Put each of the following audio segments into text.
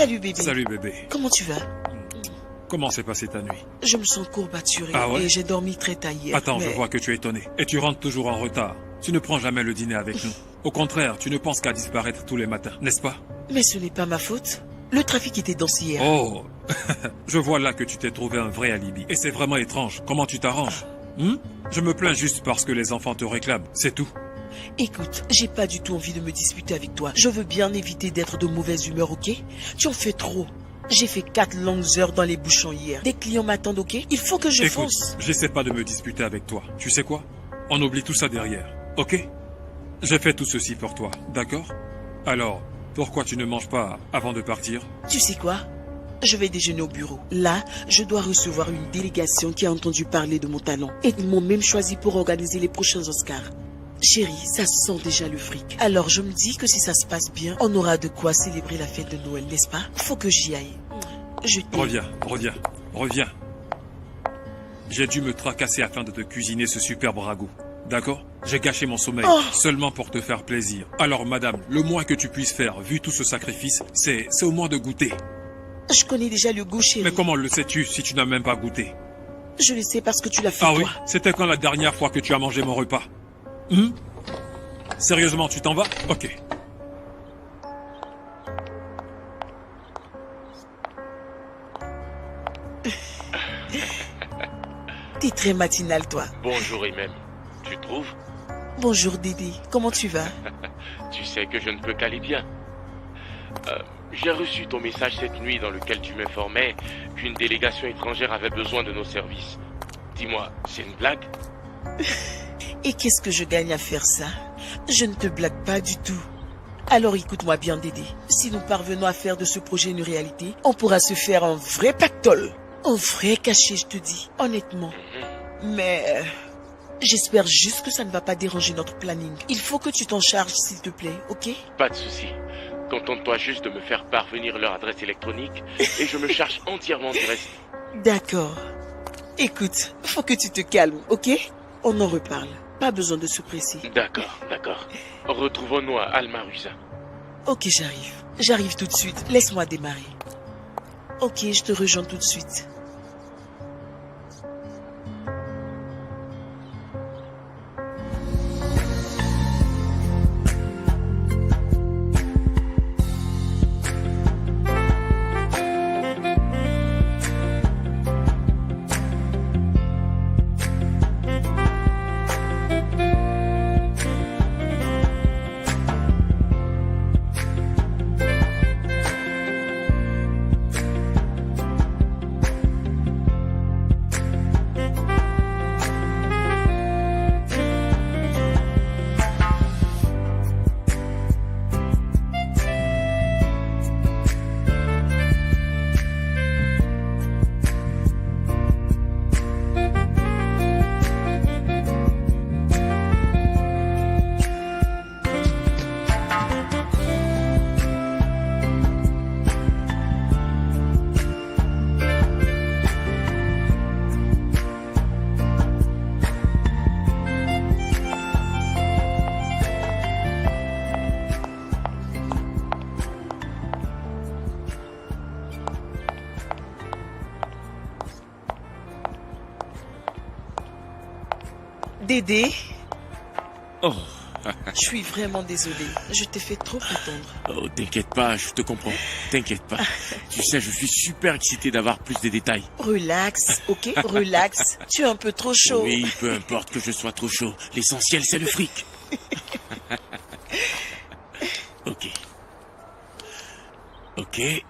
Salut bébé. Salut bébé. Comment tu vas? Comment s'est passée ta nuit? Je me sens courbaturée ouais? et j'ai dormi très tard hier. Attends, je vois que tu es étonné. Et tu rentres toujours en retard. Tu ne prends jamais le dîner avec nous. Au contraire, tu ne penses qu'à disparaître tous les matins, n'est-ce pas? Mais ce n'est pas ma faute. Le trafic était dense hier. Oh, je vois là que tu t'es trouvé un vrai alibi. Et c'est vraiment étrange. Comment tu t'arranges? Je me plains juste parce que les enfants te réclament, c'est tout. Écoute, j'ai pas du tout envie de me disputer avec toi. Je veux bien éviter d'être de mauvaise humeur, ok? Tu en fais trop. J'ai fait 4 longues heures dans les bouchons hier. Des clients m'attendent, ok? Il faut que je Écoute, fonce. j'essaie pas de me disputer avec toi. Tu sais quoi? On oublie tout ça derrière, ok? J'ai fait tout ceci pour toi, d'accord? Alors, pourquoi tu ne manges pas avant de partir? Tu sais quoi? Je vais déjeuner au bureau. Là, je dois recevoir une délégation qui a entendu parler de mon talent. Et ils m'ont même choisi pour organiser les prochains Oscars. Chérie, ça sent déjà le fric. Alors je me dis que si ça se passe bien, on aura de quoi célébrer la fête de Noël, n'est-ce pas? Faut que j'y aille. Je t'aime. Reviens. J'ai dû me tracasser afin de te cuisiner ce superbe ragoût. D'accord? J'ai gâché mon sommeil seulement pour te faire plaisir. Alors madame, le moins que tu puisses faire, vu tout ce sacrifice, c'est au moins de goûter. Je connais déjà le goût, chérie. Mais comment le sais-tu si tu n'as même pas goûté? Je le sais parce que tu l'as fait Ah toi. oui? C'était quand la dernière fois que tu as mangé mon repas? Sérieusement, tu t'en vas? Ok. T'es très matinal, toi. Bonjour Imen, tu trouves? Bonjour Dédé, comment tu vas? Tu sais que je ne peux qu'aller bien. J'ai reçu ton message cette nuit dans lequel tu m'informais qu'une délégation étrangère avait besoin de nos services. Dis-moi, c'est une blague? Et qu'est-ce que je gagne à faire ça? Je ne te blague pas du tout. Alors écoute-moi bien Dédé. Si nous parvenons à faire de ce projet une réalité, on pourra se faire un vrai pactole. Un vrai cachet, je te dis, honnêtement. Mais j'espère juste que ça ne va pas déranger notre planning. Il faut que tu t'en charges, s'il te plaît, ok? Pas de souci. Contente-toi juste de me faire parvenir leur adresse électronique et je me charge entièrement du reste. D'accord. Écoute, faut que tu te calmes, ok? On en reparle. Pas besoin de se presser. D'accord. Retrouvons-nous à Almarusa. Ok, j'arrive. J'arrive tout de suite. Laisse-moi démarrer. Ok, je te rejoins tout de suite. Dédé, Oh, je suis vraiment désolée. Je t'ai fait trop attendre. oh, t'inquiète pas, je te comprends. T'inquiète pas. Tu sais, je suis super excité d'avoir plus de détails. Relax, ok? Relax. Tu es un peu trop chaud. Oui, peu importe que je sois trop chaud. L'essentiel, c'est le fric. Ok.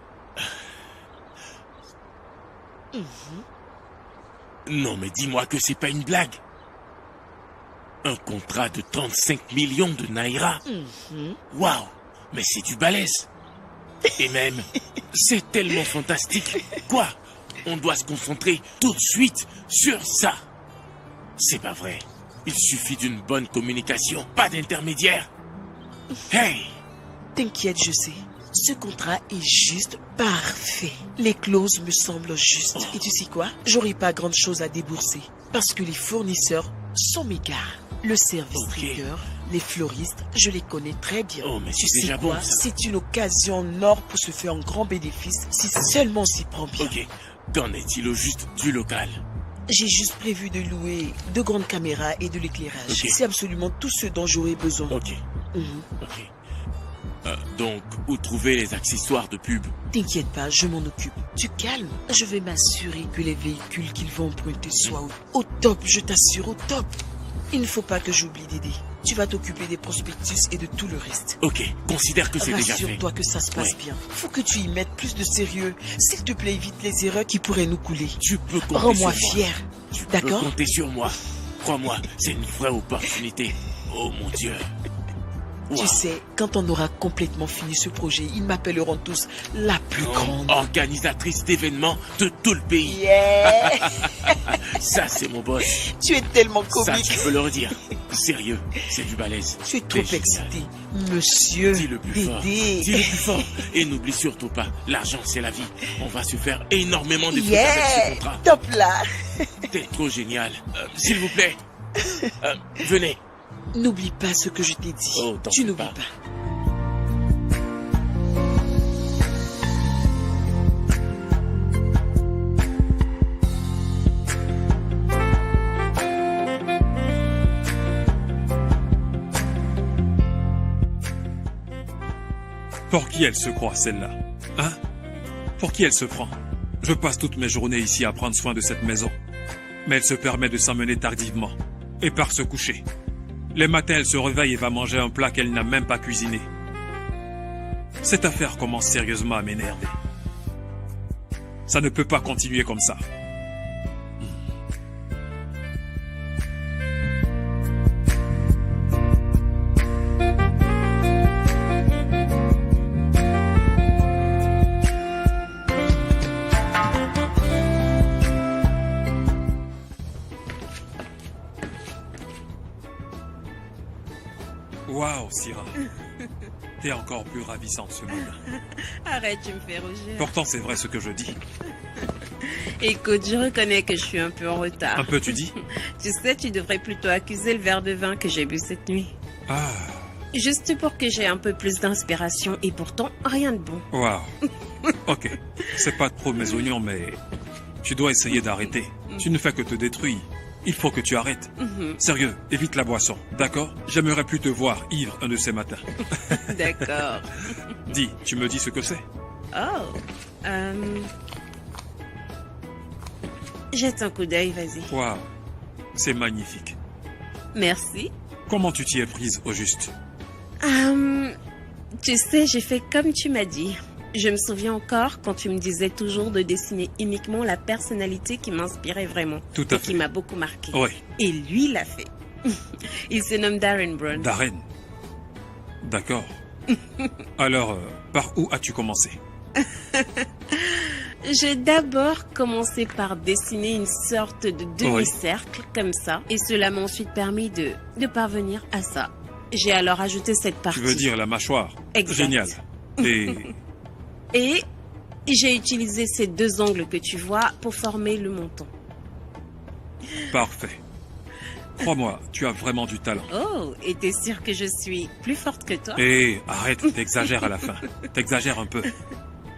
Non, mais dis-moi que c'est pas une blague. Un contrat de 35 millions de Naira. Waouh, mais c'est du balèze. Et même, c'est tellement fantastique. Quoi? On doit se concentrer tout de suite sur ça. C'est pas vrai. Il suffit d'une bonne communication, pas d'intermédiaire. Hey! T'inquiète, je sais. Ce contrat est juste parfait. Les clauses me semblent justes. Et tu sais quoi? J'aurai pas grande chose à débourser. Parce que les fournisseurs sont mes gars. Le service traiteur, Les fleuristes, je les connais très bien. Oh, mais tu c'est sais déjà quoi? bon, ça. C'est une occasion en or pour se faire un grand bénéfice si seulement on s'y prend bien. Ok, qu'en est-il au juste du local? J'ai juste prévu de louer 2 grandes caméras et de l'éclairage. Ok. C'est absolument tout ce dont j'aurais besoin. Ok, Mhm. ok. Donc, où trouver les accessoires de pub? T'inquiète pas, je m'en occupe. Tu calmes. Je vais m'assurer que les véhicules qu'ils vont emprunter soient au top, je t'assure, au top. Il ne faut pas que j'oublie d'aider. Tu vas t'occuper des prospectus et de tout le reste. Ok, considère que c'est déjà fait. Rassure-toi que ça se passe Ouais. bien. Faut que tu y mettes plus de sérieux. S'il te plaît, évite les erreurs qui pourraient nous couler. Tu peux compter Rends-moi sur moi. fier. Tu peux D'accord? compter sur moi. Crois-moi, c'est une vraie opportunité. Oh mon Dieu. Tu Wow. sais, quand on aura complètement fini ce projet, ils m'appelleront tous la plus grande. Organisatrice d'événements de tout le pays. Yeah! Ça, c'est mon boss. Tu es tellement Ça, comique. tu peux le redire. Sérieux, c'est du balèze. Tu es trop Très génial. excité. Monsieur, Dis le plus fort. Dis Dédé. le plus fort. Et n'oublie surtout pas, l'argent, c'est la vie. On va se faire énormément de trucs avec ce Yeah! contrat. Top là. T'es trop génial. S'il vous plaît. Venez. N'oublie pas ce que je t'ai dit. Oh, t'en Tu fais n'oublies pas. pas. Pour qui elle se croit, celle-là? Hein? Pour qui elle se prend? Je passe toutes mes journées ici à prendre soin de cette maison. Mais elle se permet de s'emmener tardivement. Et part se coucher. Les matins, elle se réveille et va manger un plat qu'elle n'a même pas cuisiné. Cette affaire commence sérieusement à m'énerver. Ça ne peut pas continuer comme ça. Waouh, Syrah. T'es encore plus ravissante ce matin. Arrête, tu me fais rougir. Pourtant, c'est vrai ce que je dis. Écoute, je reconnais que je suis un peu en retard. Un peu, tu dis? Tu sais, tu devrais plutôt accuser le verre de vin que j'ai bu cette nuit. Ah, Juste pour que j'ai un peu plus d'inspiration et pourtant rien de bon. waouh. Ok, c'est pas trop mes oignons, mais tu dois essayer d'arrêter. Tu ne fais que te détruire. Il faut que tu arrêtes. Sérieux, évite la boisson, d'accord? J'aimerais plus te voir ivre un de ces matins. D'accord. Dis, tu me dis ce que c'est? Oh. Jette un coup d'œil, vas-y. Waouh, c'est magnifique. Merci. Comment tu t'y es prise au juste? Tu sais, j'ai fait comme tu m'as dit. Je me souviens encore quand tu me disais toujours de dessiner uniquement la personnalité qui m'inspirait vraiment. Tout à et qui fait. m'a beaucoup marqué. Oui, Et lui l'a fait. Il se nomme Darren Brown. Darren. D'accord. Alors, par où as-tu commencé? J'ai d'abord commencé par dessiner une sorte de demi-cercle comme ça. Et cela m'a ensuite permis de parvenir à ça. J'ai alors ajouté cette partie. Tu veux dire la mâchoire? Exact. Génial. Et j'ai utilisé ces 2 angles que tu vois pour former le menton. Parfait. Crois-moi, tu as vraiment du talent. Oh, et t'es sûr que je suis plus forte que toi? Arrête, t'exagères à la fin. T'exagères un peu.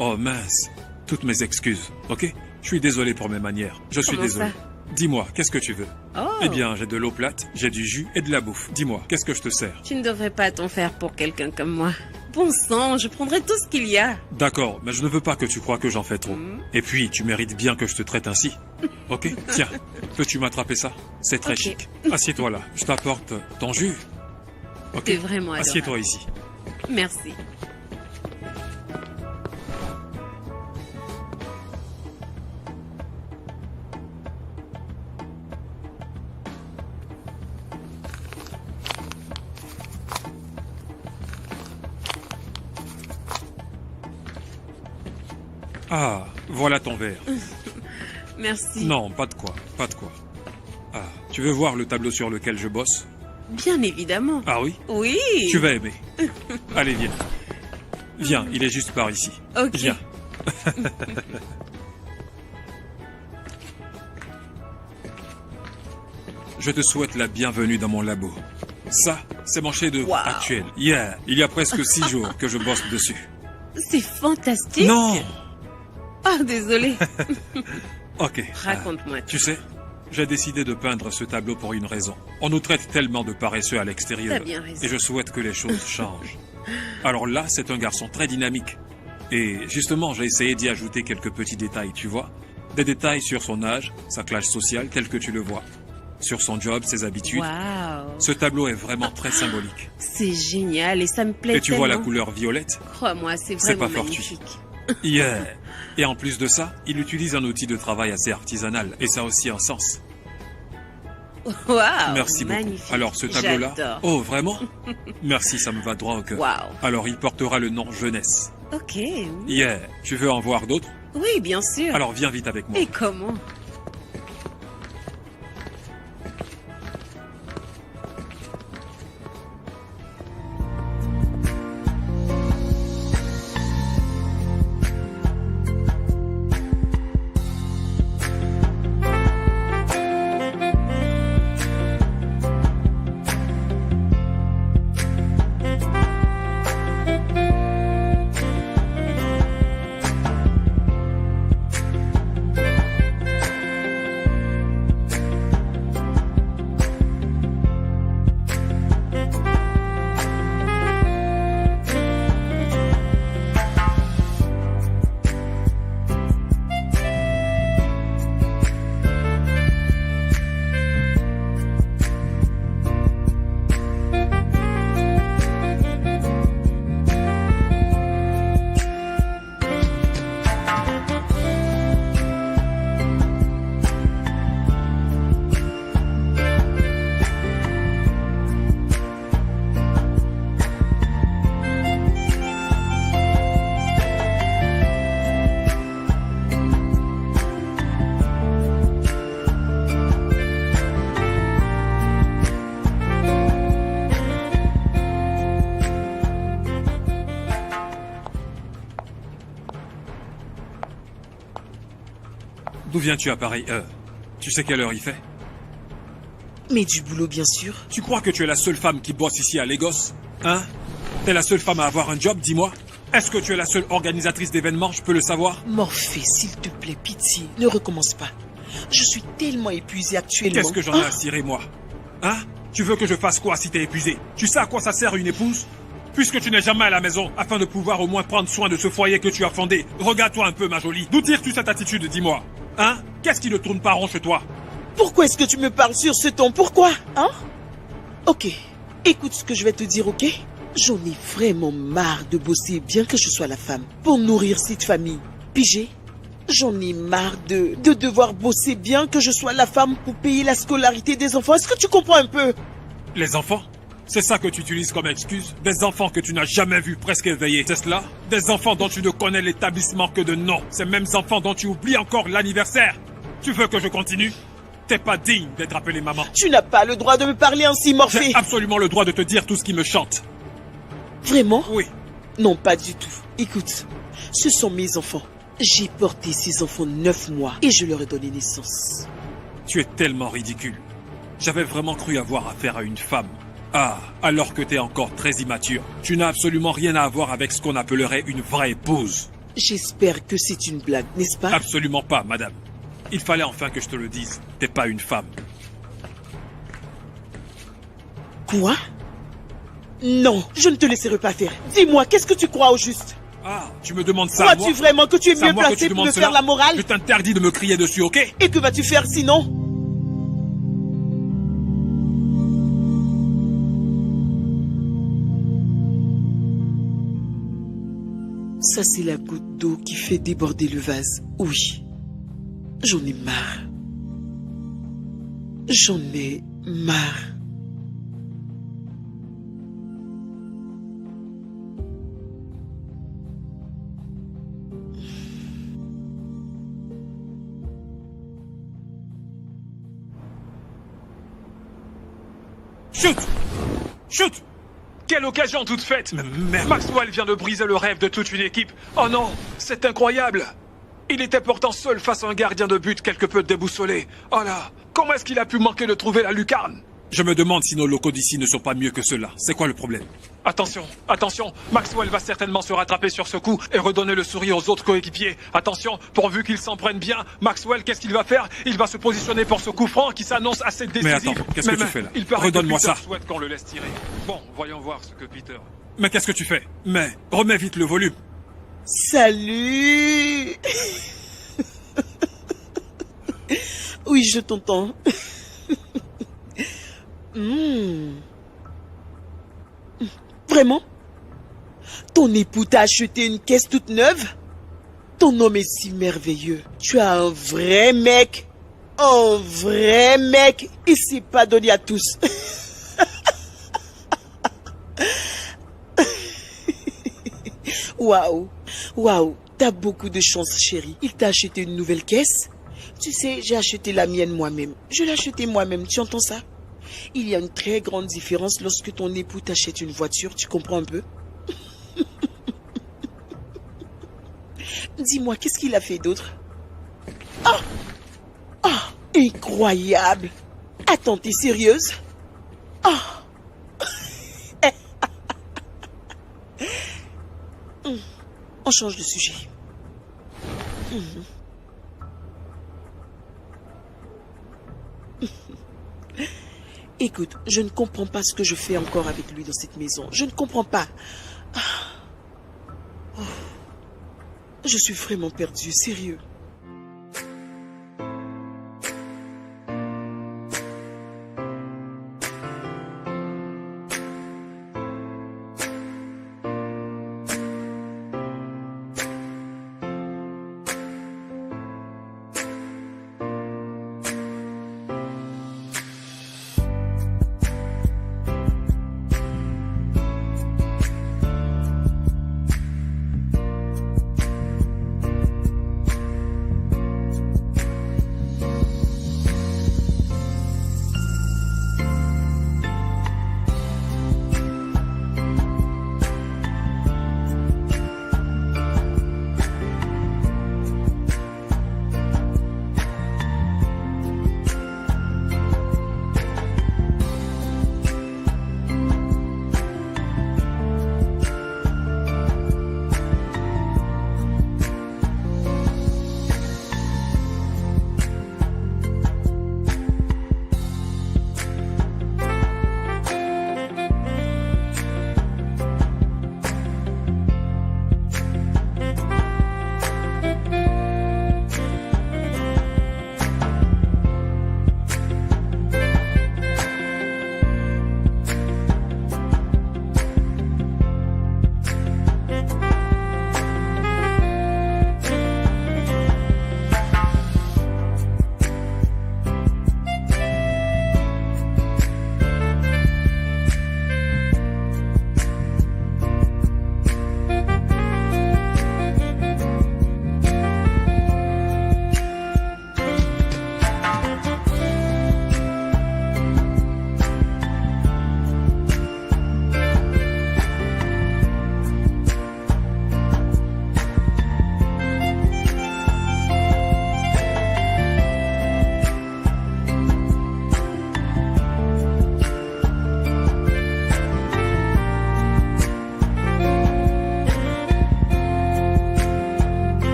Oh mince, toutes mes excuses, ok? Je suis désolé pour mes manières. Je suis Comment désolé. ça? Dis-moi, qu'est-ce que tu veux? Oh, Eh bien, j'ai de l'eau plate, j'ai du jus et de la bouffe. Dis-moi, qu'est-ce que je te sers? tu ne devrais pas t'en faire pour quelqu'un comme moi. Bon sang, je prendrai tout ce qu'il y a. D'accord, mais je ne veux pas que tu crois que j'en fais trop. Et puis, tu mérites bien que je te traite ainsi. Ok? Tiens, peux-tu m'attraper ça? C'est très Ok. chic. Assieds-toi là, je t'apporte ton jus. Ok? T'es vraiment adorable. Assieds-toi ici. Merci. Ah, voilà ton verre. Merci. Non, pas de quoi, pas de quoi. Ah, tu veux voir le tableau sur lequel je bosse? Bien évidemment. Ah oui? Oui. Tu vas aimer. Allez, viens. Viens, il est juste par ici. Ok. Viens. Je te souhaite la bienvenue dans mon labo. Ça, c'est mon chef-d'œuvre Wow. actuel. Yeah, il y a presque 6 jours que je bosse dessus. C'est fantastique. Non. Ah, désolé. Ok. Raconte-moi. Tu sais, j'ai décidé de peindre ce tableau pour une raison. On nous traite tellement de paresseux à l'extérieur. T'as bien raison. Et je souhaite que les choses changent. Alors là, c'est un garçon très dynamique. Et justement, j'ai essayé d'y ajouter quelques petits détails, tu vois. Des détails sur son âge, sa classe sociale, tel que tu le vois. Sur son job, ses habitudes. Waouh. Ce tableau est vraiment très symbolique. C'est génial et ça me plaît Et tu vois la tellement. couleur violette? Crois-moi, c'est C'est vraiment pas fortuit. magnifique. Yeah. Et en plus de ça, il utilise un outil de travail assez artisanal. Et ça a aussi un sens. Waouh. Merci beaucoup. Magnifique. Alors ce tableau-là... J'adore. Oh, vraiment? Merci, ça me va droit au cœur. Waouh. Alors il portera le nom Jeunesse. Ok. Yeah. Tu veux en voir d'autres? Oui, bien sûr. Alors viens vite avec moi. Et comment? D'où viens-tu à Paris? Tu sais quelle heure il fait? Mais du boulot, bien sûr. Tu crois que tu es la seule femme qui bosse ici à Lagos? Hein? T'es la seule femme à avoir un job, dis-moi? Est-ce que tu es la seule organisatrice d'événements, je peux le savoir? Morphée, s'il te plaît, pitié, ne recommence pas. Je suis tellement épuisée actuellement. Qu'est-ce que j'en ai à cirer, moi? Hein? Tu veux que je fasse quoi si t'es épuisé? Tu sais à quoi ça sert une épouse? Puisque tu n'es jamais à la maison, afin de pouvoir au moins prendre soin de ce foyer que tu as fondé. Regarde-toi un peu, ma jolie. D'où tires-tu cette attitude, dis-moi? Hein? Qu'est-ce qui ne tourne pas rond chez toi? Pourquoi est-ce que tu me parles sur ce ton? Pourquoi? Hein? Ok, écoute ce que je vais te dire, ok? J'en ai vraiment marre de bosser bien que je sois la femme pour nourrir cette famille. Pigé? J'en ai marre de devoir bosser bien que je sois la femme pour payer la scolarité des enfants. Est-ce que tu comprends un peu? Les enfants? C'est ça que tu utilises comme excuse? Des enfants que tu n'as jamais vus presque éveillés, c'est cela? Des enfants dont tu ne connais l'établissement que de nom. Ces mêmes enfants dont tu oublies encore l'anniversaire. Tu veux que je continue? T'es pas digne d'être appelée maman. Tu n'as pas le droit de me parler ainsi, Morphée. J'ai absolument le droit de te dire tout ce qui me chante. Vraiment? Oui. Non, pas du tout. Écoute, ce sont mes enfants. J'ai porté ces enfants 9 mois et je leur ai donné naissance. Tu es tellement ridicule. J'avais vraiment cru avoir affaire à une femme. Ah, alors que t'es encore très immature. Tu n'as absolument rien à voir avec ce qu'on appellerait une vraie épouse. J'espère que c'est une blague, n'est-ce pas? Absolument pas, madame. Il fallait enfin que je te le dise. T'es pas une femme. Quoi? Non, je ne te laisserai pas faire. Dis-moi, qu'est-ce que tu crois au juste? Ah, tu me demandes ça à moi? Crois-tu vraiment que tu es C'est à mieux moi que placé tu pour demandes me cela? faire la morale? Je t'interdis de me crier dessus, ok? Et que vas-tu faire sinon? Ça, c'est la goutte d'eau qui fait déborder le vase. Oui, j'en ai marre. J'en ai marre. Chut! Chut! Quelle occasion toute faite! Merde. Maxwell vient de briser le rêve de toute une équipe. Oh non, c'est incroyable! Il était pourtant seul face à un gardien de but quelque peu déboussolé. Oh là, comment est-ce qu'il a pu manquer de trouver la lucarne? Je me demande si nos locaux d'ici ne sont pas mieux que ceux-là. C'est quoi le problème? Attention, attention, Maxwell va certainement se rattraper sur ce coup et redonner le sourire aux autres coéquipiers. Attention, pourvu qu'il s'en prenne bien, Maxwell, qu'est-ce qu'il va faire? Il va se positionner pour ce coup franc qui s'annonce assez décisif. Mais attends, qu'est-ce que tu fais là? Il paraît Redonne-moi que Peter ça. souhaite qu'on le laisse tirer. Bon, voyons voir ce que Peter... Mais qu'est-ce que tu fais? Mais remets vite le volume. Salut. Oui, je t'entends. Vraiment? Ton époux t'a acheté une caisse toute neuve? Ton homme est si merveilleux. Tu as un vrai mec. Un vrai mec. Et c'est pas donné à tous. Waouh. Waouh. T'as beaucoup de chance, chérie. Il t'a acheté une nouvelle caisse? Tu sais, j'ai acheté la mienne moi-même. Je l'ai achetée moi-même, tu entends ça? Il y a une très grande différence lorsque ton époux t'achète une voiture, tu comprends un peu? Dis-moi, qu'est-ce qu'il a fait d'autre? Ah! Ah! Incroyable! Attends, t'es sérieuse? Ah! On change de sujet. Écoute, je ne comprends pas ce que je fais encore avec lui dans cette maison. Je ne comprends pas. Ah. Oh. Je suis vraiment perdue, sérieux.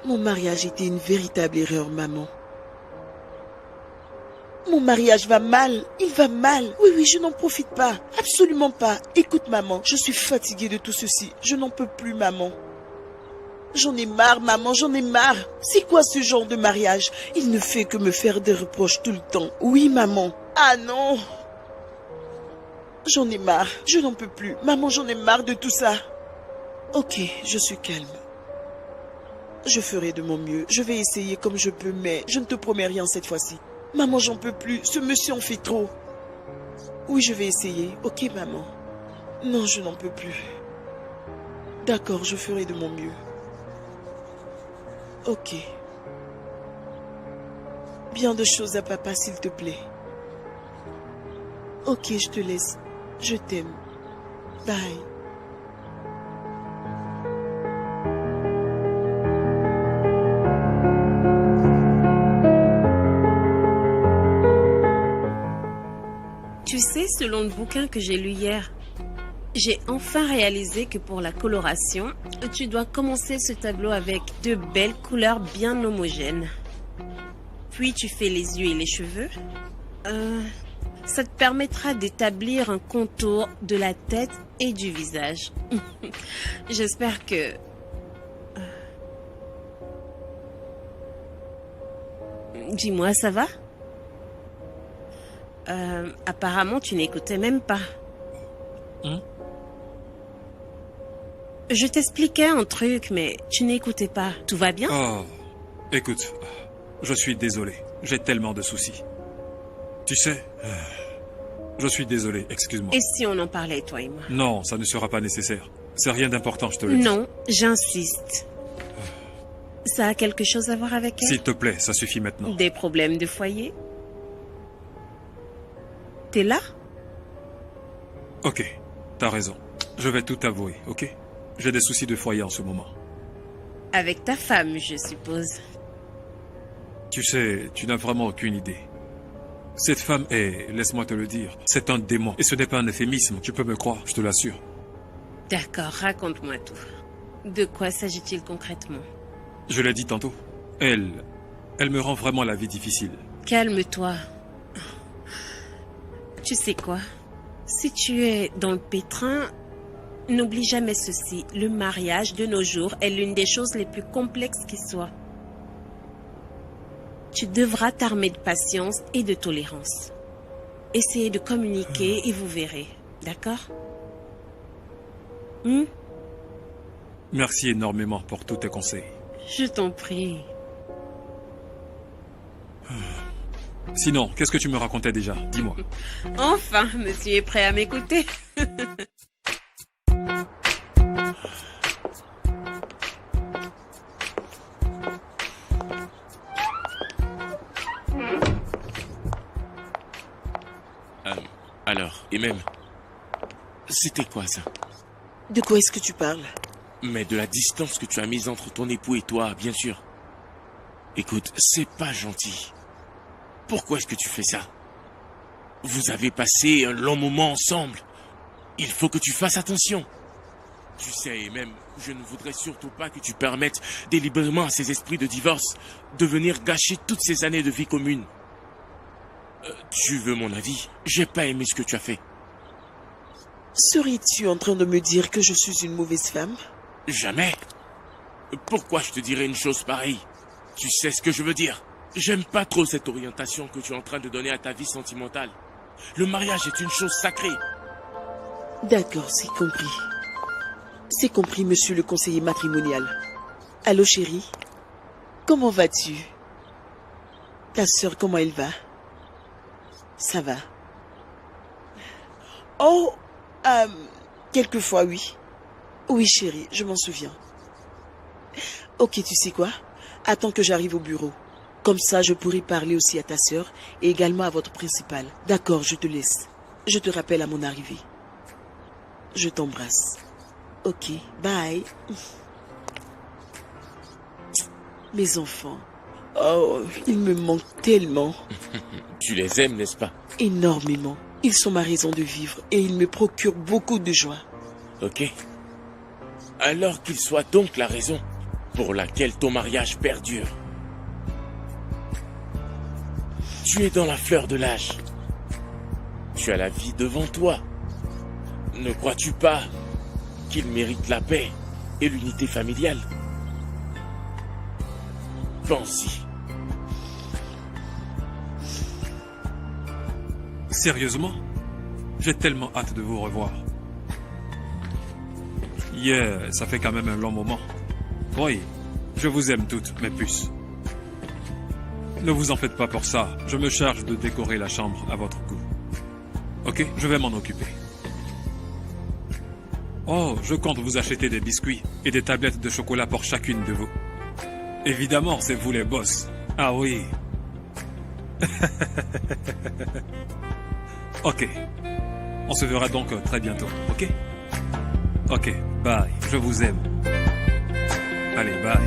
Mon mariage était une véritable erreur, maman. Mon mariage va mal, il va mal. Oui, je n'en profite pas, absolument pas. Écoute, maman, je suis fatiguée de tout ceci. Je n'en peux plus, maman. J'en ai marre, maman, j'en ai marre. C'est quoi ce genre de mariage? Il ne fait que me faire des reproches tout le temps. Oui, maman. Ah non. J'en ai marre, je n'en peux plus. Maman, j'en ai marre de tout ça. Ok, je suis calme. Je ferai de mon mieux. Je vais essayer comme je peux, mais je ne te promets rien cette fois-ci. Maman, j'en peux plus. Ce monsieur en fait trop. Oui, je vais essayer. Ok, maman. Non, je n'en peux plus. D'accord, je ferai de mon mieux. Ok. Bien de choses à papa, s'il te plaît. Ok, je te laisse. Je t'aime. Bye. Tu sais, selon le bouquin que j'ai lu hier, j'ai enfin réalisé que pour la coloration, tu dois commencer ce tableau avec de belles couleurs bien homogènes. Puis tu fais les yeux et les cheveux. Ça te permettra d'établir un contour de la tête et du visage. J'espère que... Dis-moi, ça va? Apparemment, tu n'écoutais même pas. Je t'expliquais un truc, mais tu n'écoutais pas. Tout va bien? Oh, écoute, je suis désolé. J'ai tellement de soucis. Tu sais, je suis désolé, excuse-moi. Et si on en parlait, toi et moi? Non, ça ne sera pas nécessaire. C'est rien d'important, je te le dis. Non, j'insiste. Ça a quelque chose à voir avec elle? S'il te plaît, ça suffit maintenant. Des problèmes de foyer? T'es là? Ok, t'as raison. Je vais tout avouer, ok? J'ai des soucis de foyer en ce moment. Avec ta femme, je suppose. Tu sais, tu n'as vraiment aucune idée. Cette femme est, laisse-moi te le dire, c'est un démon. Et ce n'est pas un euphémisme, tu peux me croire, je te l'assure. D'accord, raconte-moi tout. De quoi s'agit-il concrètement? Je l'ai dit tantôt. Elle me rend vraiment la vie difficile. Calme-toi. Tu sais quoi? Si tu es dans le pétrin, n'oublie jamais ceci. Le mariage de nos jours est l'une des choses les plus complexes qui soient. Tu devras t'armer de patience et de tolérance. Essayez de communiquer et vous verrez. D'accord? Merci énormément pour tous tes conseils. Je t'en prie. Sinon, qu'est-ce que tu me racontais déjà? Dis-moi. Enfin, monsieur est prêt à m'écouter. Alors, et même, c'était quoi ça? De quoi est-ce que tu parles? Mais de la distance que tu as mise entre ton époux et toi, bien sûr. Écoute, c'est pas gentil. Pourquoi est-ce que tu fais ça? Vous avez passé un long moment ensemble. Il faut que tu fasses attention. Tu sais, et même, je ne voudrais surtout pas que tu permettes délibérément à ces esprits de divorce de venir gâcher toutes ces années de vie commune. Tu veux mon avis? J'ai pas aimé ce que tu as fait. Serais-tu en train de me dire que je suis une mauvaise femme? Jamais. Pourquoi je te dirais une chose pareille? Tu sais ce que je veux dire. J'aime pas trop cette orientation que tu es en train de donner à ta vie sentimentale. Le mariage est une chose sacrée. D'accord, c'est compris. C'est compris, monsieur le conseiller matrimonial. Allô, chérie? Comment vas-tu? Ta sœur, comment elle va? Ça va. Oh, quelquefois, oui. Oui, chérie, je m'en souviens. Ok, tu sais quoi? Attends que j'arrive au bureau. Comme ça, je pourrai parler aussi à ta sœur et également à votre principal. D'accord, je te laisse. Je te rappelle à mon arrivée. Je t'embrasse. Ok, bye. Mes enfants. Oh, ils me manquent tellement. Tu les aimes, n'est-ce pas? Énormément. Ils sont ma raison de vivre et ils me procurent beaucoup de joie. Ok. Alors qu'ils soient donc la raison pour laquelle ton mariage perdure. Tu es dans la fleur de l'âge. Tu as la vie devant toi. Ne crois-tu pas qu'il mérite la paix et l'unité familiale? Pense-y. Sérieusement? J'ai tellement hâte de vous revoir. Ça fait quand même un long moment. Oui, Je vous aime toutes, mes puces. Ne vous en faites pas pour ça. Je me charge de décorer la chambre à votre goût. Ok, je vais m'en occuper. Oh, je compte vous acheter des biscuits et des tablettes de chocolat pour chacune de vous. Évidemment, c'est vous les boss. Ah oui. Ok. On se verra donc très bientôt, ok? Ok, bye. Je vous aime. Allez, bye.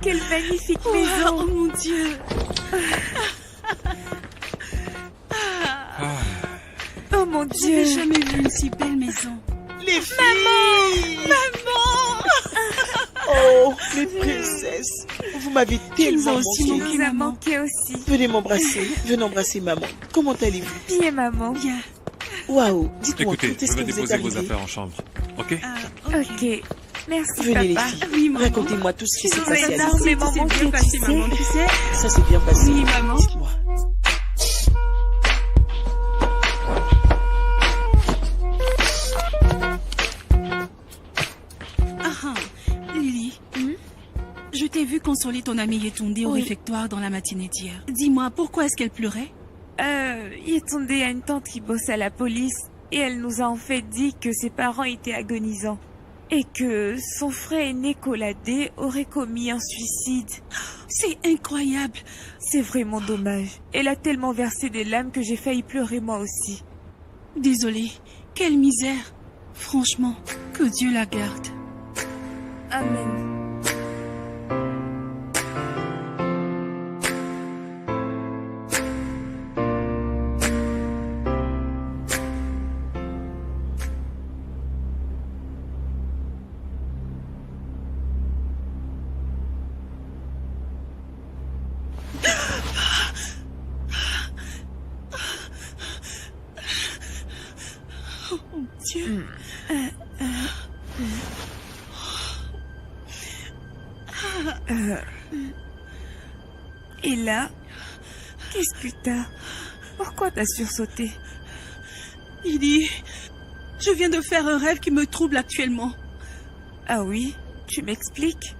Quelle magnifique maison. Oh mon Dieu. Oh mon Je n'ai Dieu. jamais vu une si belle maison. Les filles! Maman! Oh, mes princesses! Vous m'avez tellement aussi manqué. manqué. Nous a maman. manqué aussi. Venez m'embrasser. Venez embrasser maman. Comment allez-vous? Bien, maman. Bien. Waouh! Dites-moi, Écoutez, quand est-ce je que vais vous êtes déposer vos arrivés? affaires en chambre. Ok? Ok. Merci, Venez les papa. filles. Oui, maman. Racontez-moi tout ce qui s'est nous passé as à énormément Disney. Maman, C'est bien tu passé, sais. maman, tu sais. Ça s'est bien passé. Oui, maman. Dites-moi. Lily, je t'ai vu consoler ton amie Yetunde au Oui. réfectoire dans la matinée d'hier. Dis-moi, pourquoi est-ce qu'elle pleurait? Yetunde a une tante qui bosse à la police et elle nous a en fait dit que ses parents étaient agonisants et que son frère aîné Koladé aurait commis un suicide. C'est incroyable. C'est vraiment dommage. Elle a tellement versé des larmes que j'ai failli pleurer moi aussi. Désolée, quelle misère. Franchement, que Dieu la garde. Amen. Dieu. Et là, qu'est-ce que t'as? Pourquoi t'as sursauté? Lily, je viens de faire un rêve qui me trouble actuellement. Ah oui? Tu m'expliques?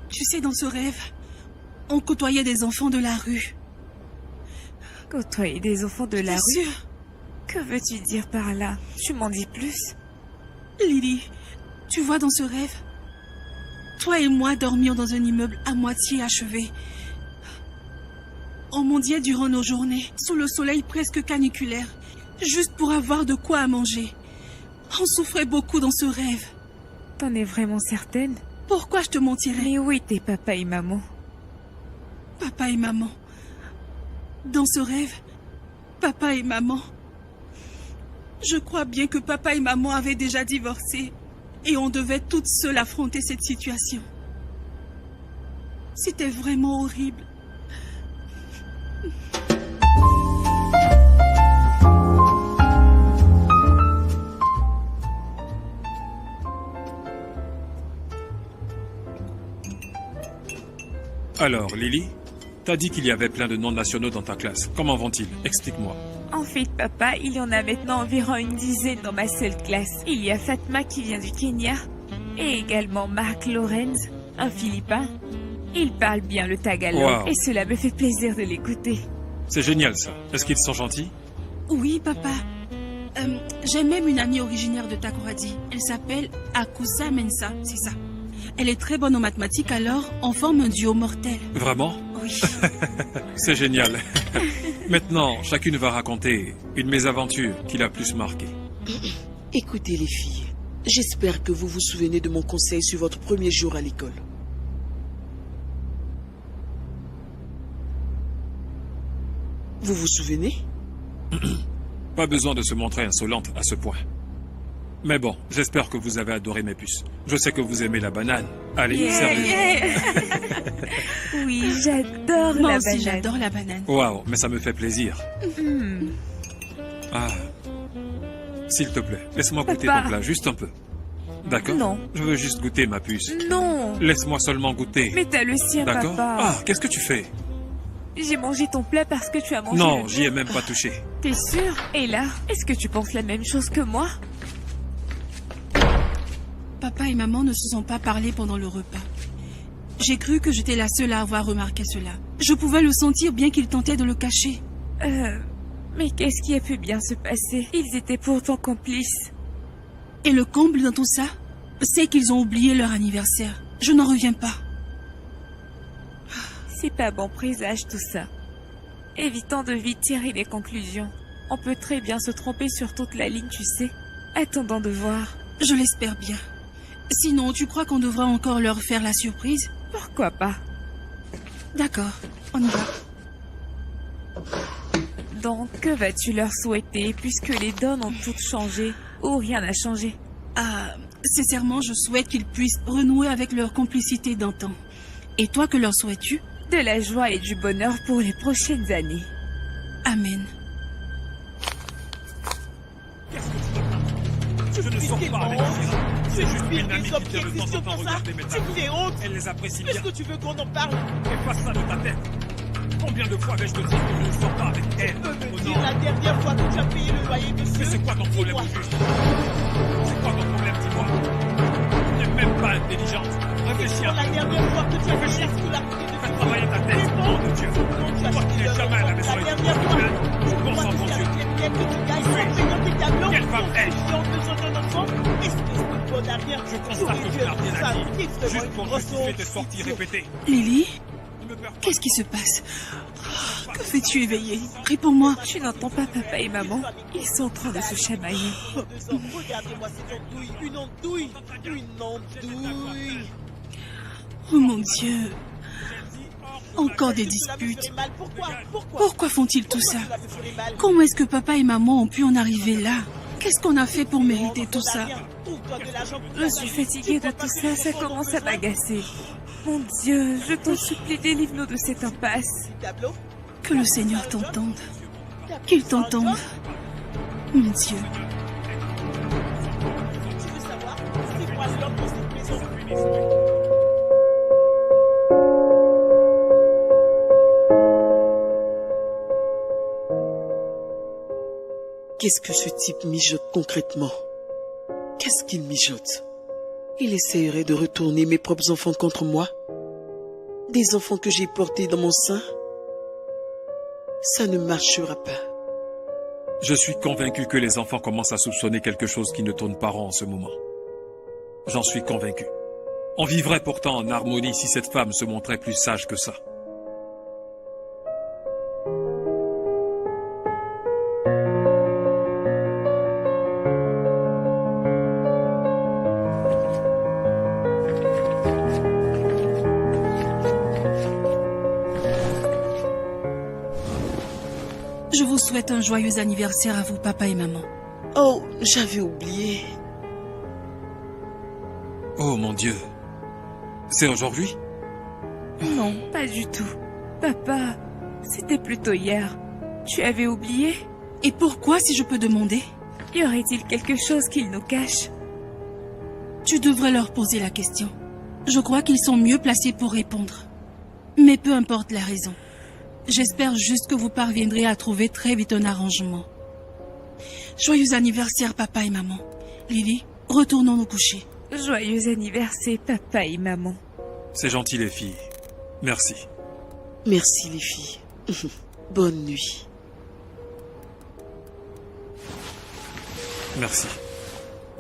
Tu sais, dans ce rêve, on côtoyait des enfants de la rue. Côtoyer des enfants de la Bien rue? sûr. Que veux-tu dire par là? Tu m'en dis plus? Lily, tu vois dans ce rêve, toi et moi dormions dans un immeuble à moitié achevé. On mendiait durant nos journées, sous le soleil presque caniculaire, juste pour avoir de quoi à manger. On souffrait beaucoup dans ce rêve. T'en es vraiment certaine? Pourquoi je te mentirais? Mais oui, t'es papa et maman. Papa et maman. Dans ce rêve, papa et maman. Je crois bien que papa et maman avaient déjà divorcé. Et on devait toutes seules affronter cette situation. C'était vraiment horrible. Alors, Lily, t'as dit qu'il y avait plein de non-nationaux dans ta classe. Comment vont-ils? Explique-moi. En fait, papa, il y en a maintenant environ une dizaine dans ma seule classe. Il y a Fatma qui vient du Kenya et également Mark Lorenz, un Philippin. Il parle bien le tagalog Wow. et cela me fait plaisir de l'écouter. C'est génial ça. Est-ce qu'ils sont gentils? Oui, papa. J'ai même une amie originaire de Takoradi. Elle s'appelle Akusa Mensa, c'est ça. Elle est très bonne en mathématiques, alors on forme un duo mortel. Vraiment? Oui. C'est génial. Maintenant, chacune va raconter une mésaventure qui l'a plus marqué. Écoutez les filles, j'espère que vous vous souvenez de mon conseil sur votre premier jour à l'école. Vous vous souvenez? Pas besoin de se montrer insolente à ce point. Mais bon, j'espère que vous avez adoré mes puces. Je sais que vous aimez la banane. Allez, servez-vous. Oui, j'adore Moi la aussi, banane. j'adore la banane. Waouh, mais ça me fait plaisir. Ah. S'il te plaît, laisse-moi goûter Papa. ton plat, juste un peu. D'accord? Non. Je veux juste goûter ma puce. Non, Laisse-moi seulement goûter. mais t'as le sien, D'accord? papa. Ah, qu'est-ce que tu fais? J'ai mangé ton plat parce que tu as mangé Non, le j'y ai même pas touché. T'es sûr? Et là, est-ce que tu penses la même chose que moi? Papa et maman ne se sont pas parlé pendant le repas. J'ai cru que j'étais la seule à avoir remarqué cela. Je pouvais le sentir bien qu'ils tentaient de le cacher. Mais qu'est-ce qui a pu bien se passer? Ils étaient pourtant complices. Et le comble dans tout ça, c'est qu'ils ont oublié leur anniversaire. Je n'en reviens pas. C'est pas bon présage tout ça. Évitons de vite tirer des conclusions. On peut très bien se tromper sur toute la ligne, tu sais. Attendons de voir. Je l'espère bien. Sinon, tu crois qu'on devra encore leur faire la surprise? Pourquoi pas? D'accord, on y va. Donc, que vas-tu leur souhaiter puisque les donnes ont toutes changé ou rien n'a changé? Ah, sincèrement, je souhaite qu'ils puissent renouer avec leur complicité d'antan. Et toi, que leur souhaites-tu? De la joie et du bonheur pour les prochaines années. Amen. Je ne sors pas avec Kira. C'est juste une amie qui vient de temps en temps pour ça. regarder mes Tu tableaux. me fais honte. Elle les apprécie bien. Est-ce que tu veux qu'on en parle? Fais pas ça de ta tête. Combien de fois vais-je te dire que je ne sors pas avec elle? Tu peux me Oh dire non. la dernière fois que tu as payé le loyer, monsieur? Mais c'est quoi ton problème Dis-moi. au juste? C'est quoi ton problème, dis-moi? Tu n'es même pas intelligente. Réfléchis Pour un la peu. dernière fois que tu as payé la scolarité de Fais tes travailler ta tête. enfants. Nom de Dieu. Quand tu as Toi qui n'es payé jamais à la maison la et dernière tu fois, je pense en mon Dieu. que tu gagnes sans payer tes tableaux. Quelle femme est-ce? Tu as besoin d'un enfant? Espèce de bonne arrière. Je constate que tu n'as rien à dire. Juste pour justifier tes sorties répétées. Lily, Ne me perds pas. qu'est-ce qui se passe? Que fais-tu éveillé? Réponds-moi. Tu n'entends pas papa et maman? Ils sont en train de se chamailler. Regardez-moi cette andouille. Une andouille. Une andouille. Oh mon Dieu. Encore des disputes. Pourquoi font-ils tout ça? Comment est-ce que papa et maman ont pu en arriver là? Qu'est-ce qu'on a fait pour mériter tout ça? Je suis fatiguée de tout ça, ça commence à m'agacer. Mon Dieu, je t'en supplie, délivre-nous de cette impasse. Que le Seigneur t'entende. Qu'il t'entende. Mon Dieu. Tu veux savoir? C'est moi l'homme de cette maison. Qu'est-ce que ce type mijote concrètement? Qu'est-ce qu'il mijote? Il essayerait de retourner mes propres enfants contre moi? Des enfants que j'ai portés dans mon sein? Ça ne marchera pas. Je suis convaincu que les enfants commencent à soupçonner quelque chose qui ne tourne pas rond en ce moment. J'en suis convaincu. On vivrait pourtant en harmonie si cette femme se montrait plus sage que ça. Je vous souhaite un joyeux anniversaire à vous, papa et maman. Oh, j'avais oublié. Oh mon Dieu. C'est aujourd'hui? Non, pas du tout. Papa, c'était plutôt hier. Tu avais oublié? Et pourquoi, si je peux demander? Y aurait-il quelque chose qu'ils nous cachent? Tu devrais leur poser la question. Je crois qu'ils sont mieux placés pour répondre. Mais peu importe la raison. J'espère juste que vous parviendrez à trouver très vite un arrangement. Joyeux anniversaire, papa et maman. Lily, retournons nous coucher. Joyeux anniversaire, papa et maman. C'est gentil les filles. Merci. Merci les filles. Bonne nuit. Merci.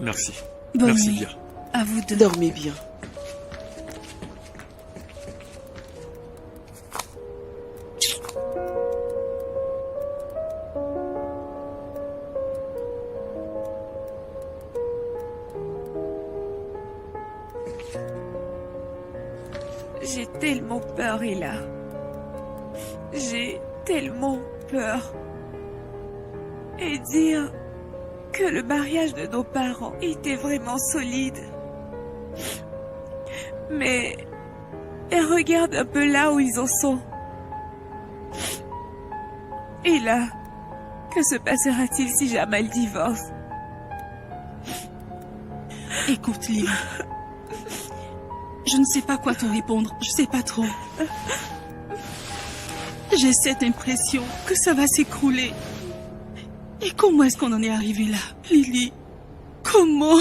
Merci. Bonne Merci nuit. bien. À vous deux. Dormez bien. J'ai tellement peur, Ella. J'ai tellement peur. Et dire que le mariage de nos parents était vraiment solide. Mais regarde un peu là où ils en sont. Et là, que se passera-t-il si Jamal divorce? Écoute, Lily. Je ne sais pas quoi te répondre. Je sais pas trop. J'ai cette impression que ça va s'écrouler. Et comment est-ce qu'on en est arrivé là, Lily? Comment?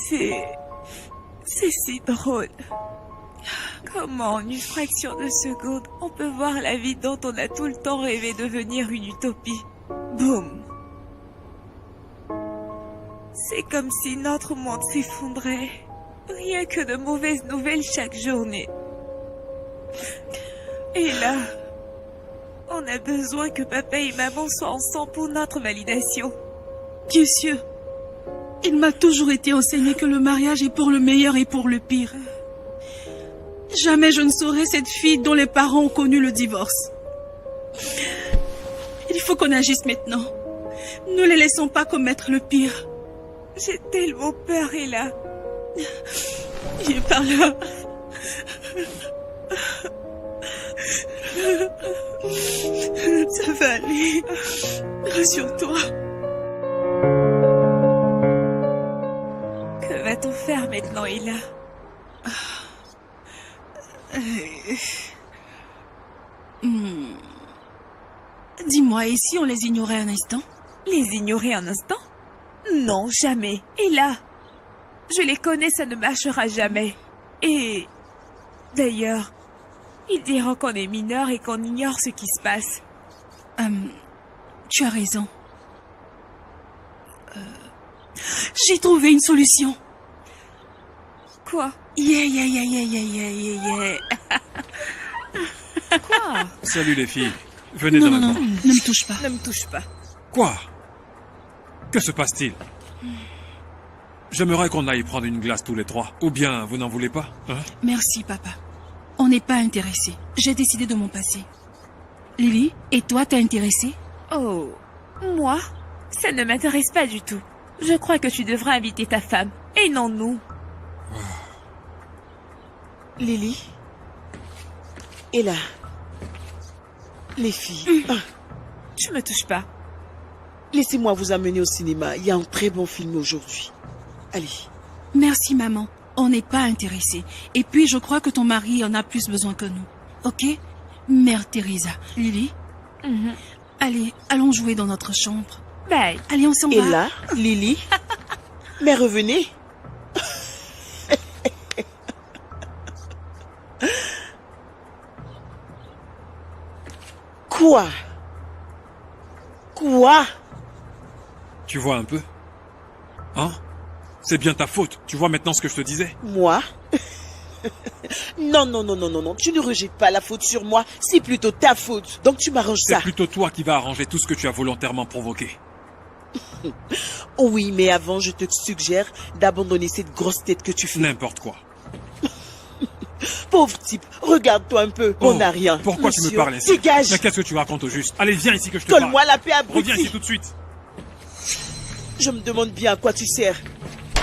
C'est si drôle. Comment en une fraction de seconde, on peut voir la vie dont on a tout le temps rêvé devenir une utopie. Boum. C'est comme si notre monde s'effondrait. Rien que de mauvaises nouvelles chaque journée. Et là, on a besoin que papa et maman soient ensemble pour notre validation. Dieu sûr, il m'a toujours été enseigné que le mariage est pour le meilleur et pour le pire. Jamais je ne saurais cette fille dont les parents ont connu le divorce. Il faut qu'on agisse maintenant. Ne les laissons pas commettre le pire. J'ai tellement peur, Ella. Viens par là. Ça va aller. Rassure-toi. Que va-t-on faire maintenant, Ella? Dis-moi, et si on les ignorait un instant? Les ignorer un instant? Non, jamais. Et là, je les connais, ça ne marchera jamais. Et d'ailleurs, ils diront qu'on est mineurs et qu'on ignore ce qui se passe. Tu as raison. J'ai trouvé une solution. Quoi? Yeah. Quoi? Salut les filles. Venez Non, dans non, le non, coin. ne me touche pas. Ne me touche pas. Quoi? Que se passe-t-il? J'aimerais qu'on aille prendre une glace tous les trois. Ou bien, vous n'en voulez pas, hein? Merci, papa. On n'est pas intéressés. J'ai décidé de mon passé. Lily, et toi, t'es intéressée? Oh, moi? Ça ne m'intéresse pas du tout. Je crois que tu devras inviter ta femme, et non nous. Lily. Et là. Les filles. Tu me touches pas. Laissez-moi vous amener au cinéma. Il y a un très bon film aujourd'hui. Allez. Merci, maman. On n'est pas intéressés. Et puis, je crois que ton mari en a plus besoin que nous. Ok? Mère Teresa. Lily? Allez, allons jouer dans notre chambre. Bye. Allez, on s'en va. Et là, Lily. Mais revenez. Quoi? Tu vois un peu? Hein? C'est bien ta faute. Tu vois maintenant ce que je te disais? Moi? Non, tu ne rejettes pas la faute sur moi, c'est plutôt ta faute. Donc tu m'arranges ça. C'est plutôt toi qui vas arranger tout ce que tu as volontairement provoqué. Oh oui, mais avant, je te suggère d'abandonner cette grosse tête que tu fais. N'importe quoi. Pauvre type, regarde-toi un peu, on n'a rien. Pourquoi tu me Monsieur, parles ainsi? Dégage. Mais qu'est-ce que tu racontes au juste? Allez, viens ici que je te parle. Colle-moi la paix, abruti. Reviens ici tout de suite. Je me demande bien à quoi tu sers.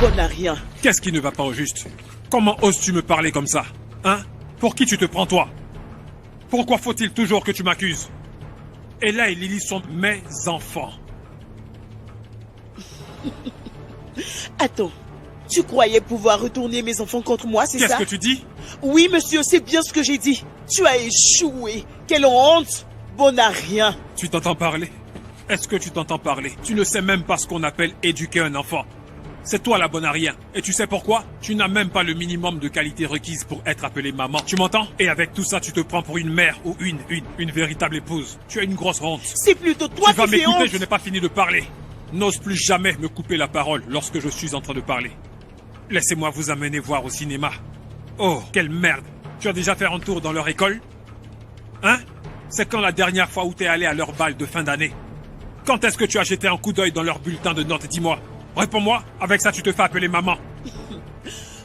Bon à rien. Qu'est-ce qui ne va pas au juste? Comment oses-tu me parler comme ça? Hein? Pour qui tu te prends, toi? Pourquoi faut-il toujours que tu m'accuses? Ella et Lily sont mes enfants. Attends, tu croyais pouvoir retourner mes enfants contre moi, c'est ça? Qu'est-ce que tu dis? Oui, monsieur, c'est bien ce que j'ai dit. Tu as échoué. Quelle honte. Bon à rien. Tu t'entends parler? Est-ce que tu t'entends parler? Tu ne sais même pas ce qu'on appelle éduquer un enfant. C'est toi la bonne à rien. Et tu sais pourquoi? Tu n'as même pas le minimum de qualité requise pour être appelée maman. Tu m'entends? Et avec tout ça, tu te prends pour une mère ou une véritable épouse. Tu as une grosse honte. C'est plutôt toi qui fais honte. Tu vas m'écouter, je n'ai pas fini de parler. N'ose plus jamais me couper la parole lorsque je suis en train de parler. Laissez-moi vous amener voir au cinéma. Oh, quelle merde. Tu as déjà fait un tour dans leur école? Hein? C'est quand la dernière fois où t'es allé à leur bal de fin d'année? Quand est-ce que tu as jeté un coup d'œil dans leur bulletin de notes? Dis-moi. Réponds-moi, avec ça tu te fais appeler maman.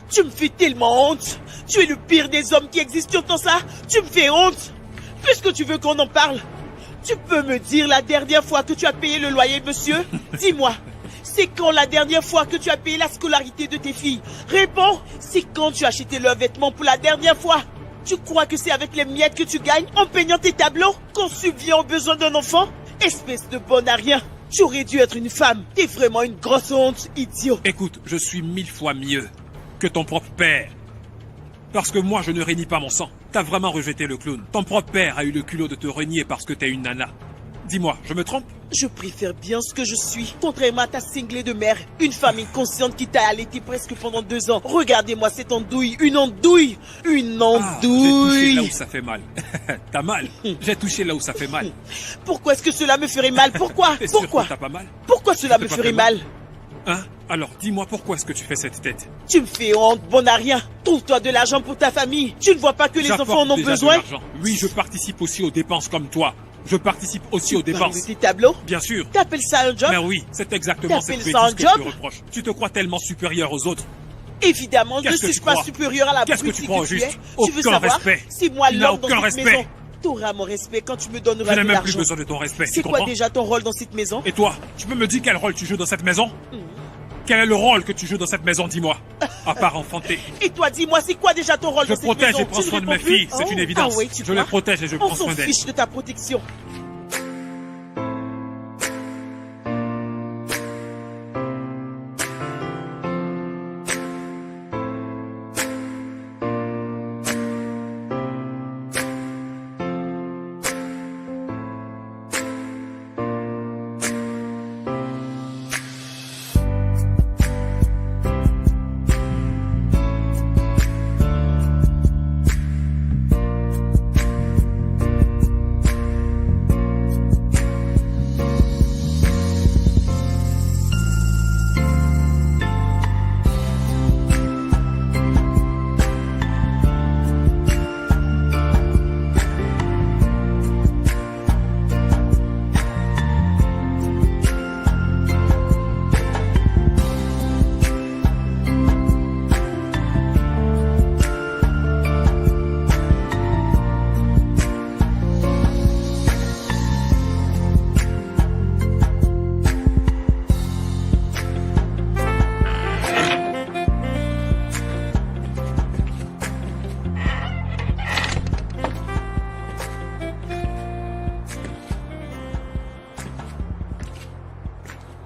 Tu me fais tellement honte. Tu es le pire des hommes qui existent, tu entends ça? Tu me fais honte. Puisque tu veux qu'on en parle, tu peux me dire la dernière fois que tu as payé le loyer, monsieur? Dis-moi, c'est quand la dernière fois que tu as payé la scolarité de tes filles? Réponds, c'est quand tu as acheté leurs vêtements pour la dernière fois? Tu crois que c'est avec les miettes que tu gagnes en peignant tes tableaux qu'on subvient aux besoins d'un enfant? Espèce de bon à rien. Tu aurais dû être une femme. T'es vraiment une grosse honte, idiot. Écoute, je suis 1000 fois mieux que ton propre père. Parce que moi, je ne rénie pas mon sang. T'as vraiment rejeté le clown. Ton propre père a eu le culot de te renier parce que t'es une nana. Dis-moi, je me trompe? Je préfère bien ce que je suis, contrairement à ta cinglée de mère. Une femme inconsciente qui t'a allaité presque pendant 2 ans. Regardez-moi cette andouille, une andouille. Une andouille. J'ai touché là où ça fait mal. T'as mal? J'ai touché là où ça fait mal. Pourquoi est-ce que cela me ferait mal? Pourquoi? Pourquoi? T'as pas mal? Pourquoi cela me ferait mal? Hein? Alors, dis-moi pourquoi est-ce que tu fais cette tête? Tu me fais honte, bon à rien. Trouve-toi de l'argent pour ta famille. Tu ne vois pas que les enfants en ont besoin? Oui, je participe aussi aux dépenses comme toi. Je participe aussi aux dépenses. Tu parles de tes tableaux? Bien sûr. T'appelles ça un job? Mais oui, c'est exactement cette bêtise que je te reproche. Tu te crois tellement supérieur aux autres. Évidemment, je ne suis pas supérieur à la Qu'est-ce que tu crois au juste? Tu veux savoir? C'est moi l'homme dans cette maison. T'auras mon respect quand tu me donneras de l'argent. Je n'ai même plus besoin de ton respect. C'est quoi déjà ton rôle dans cette maison? Et toi, tu peux me dire quel rôle tu joues dans cette maison? Quel est le rôle que tu joues dans cette maison, dis-moi? À part enfanter. Et toi, dis-moi, c'est quoi déjà ton rôle dans cette maison? Je protège et prends soin de mes filles, c'est une évidence. Je les protège et je prends soin d'elles. On s'en fiche de ta protection.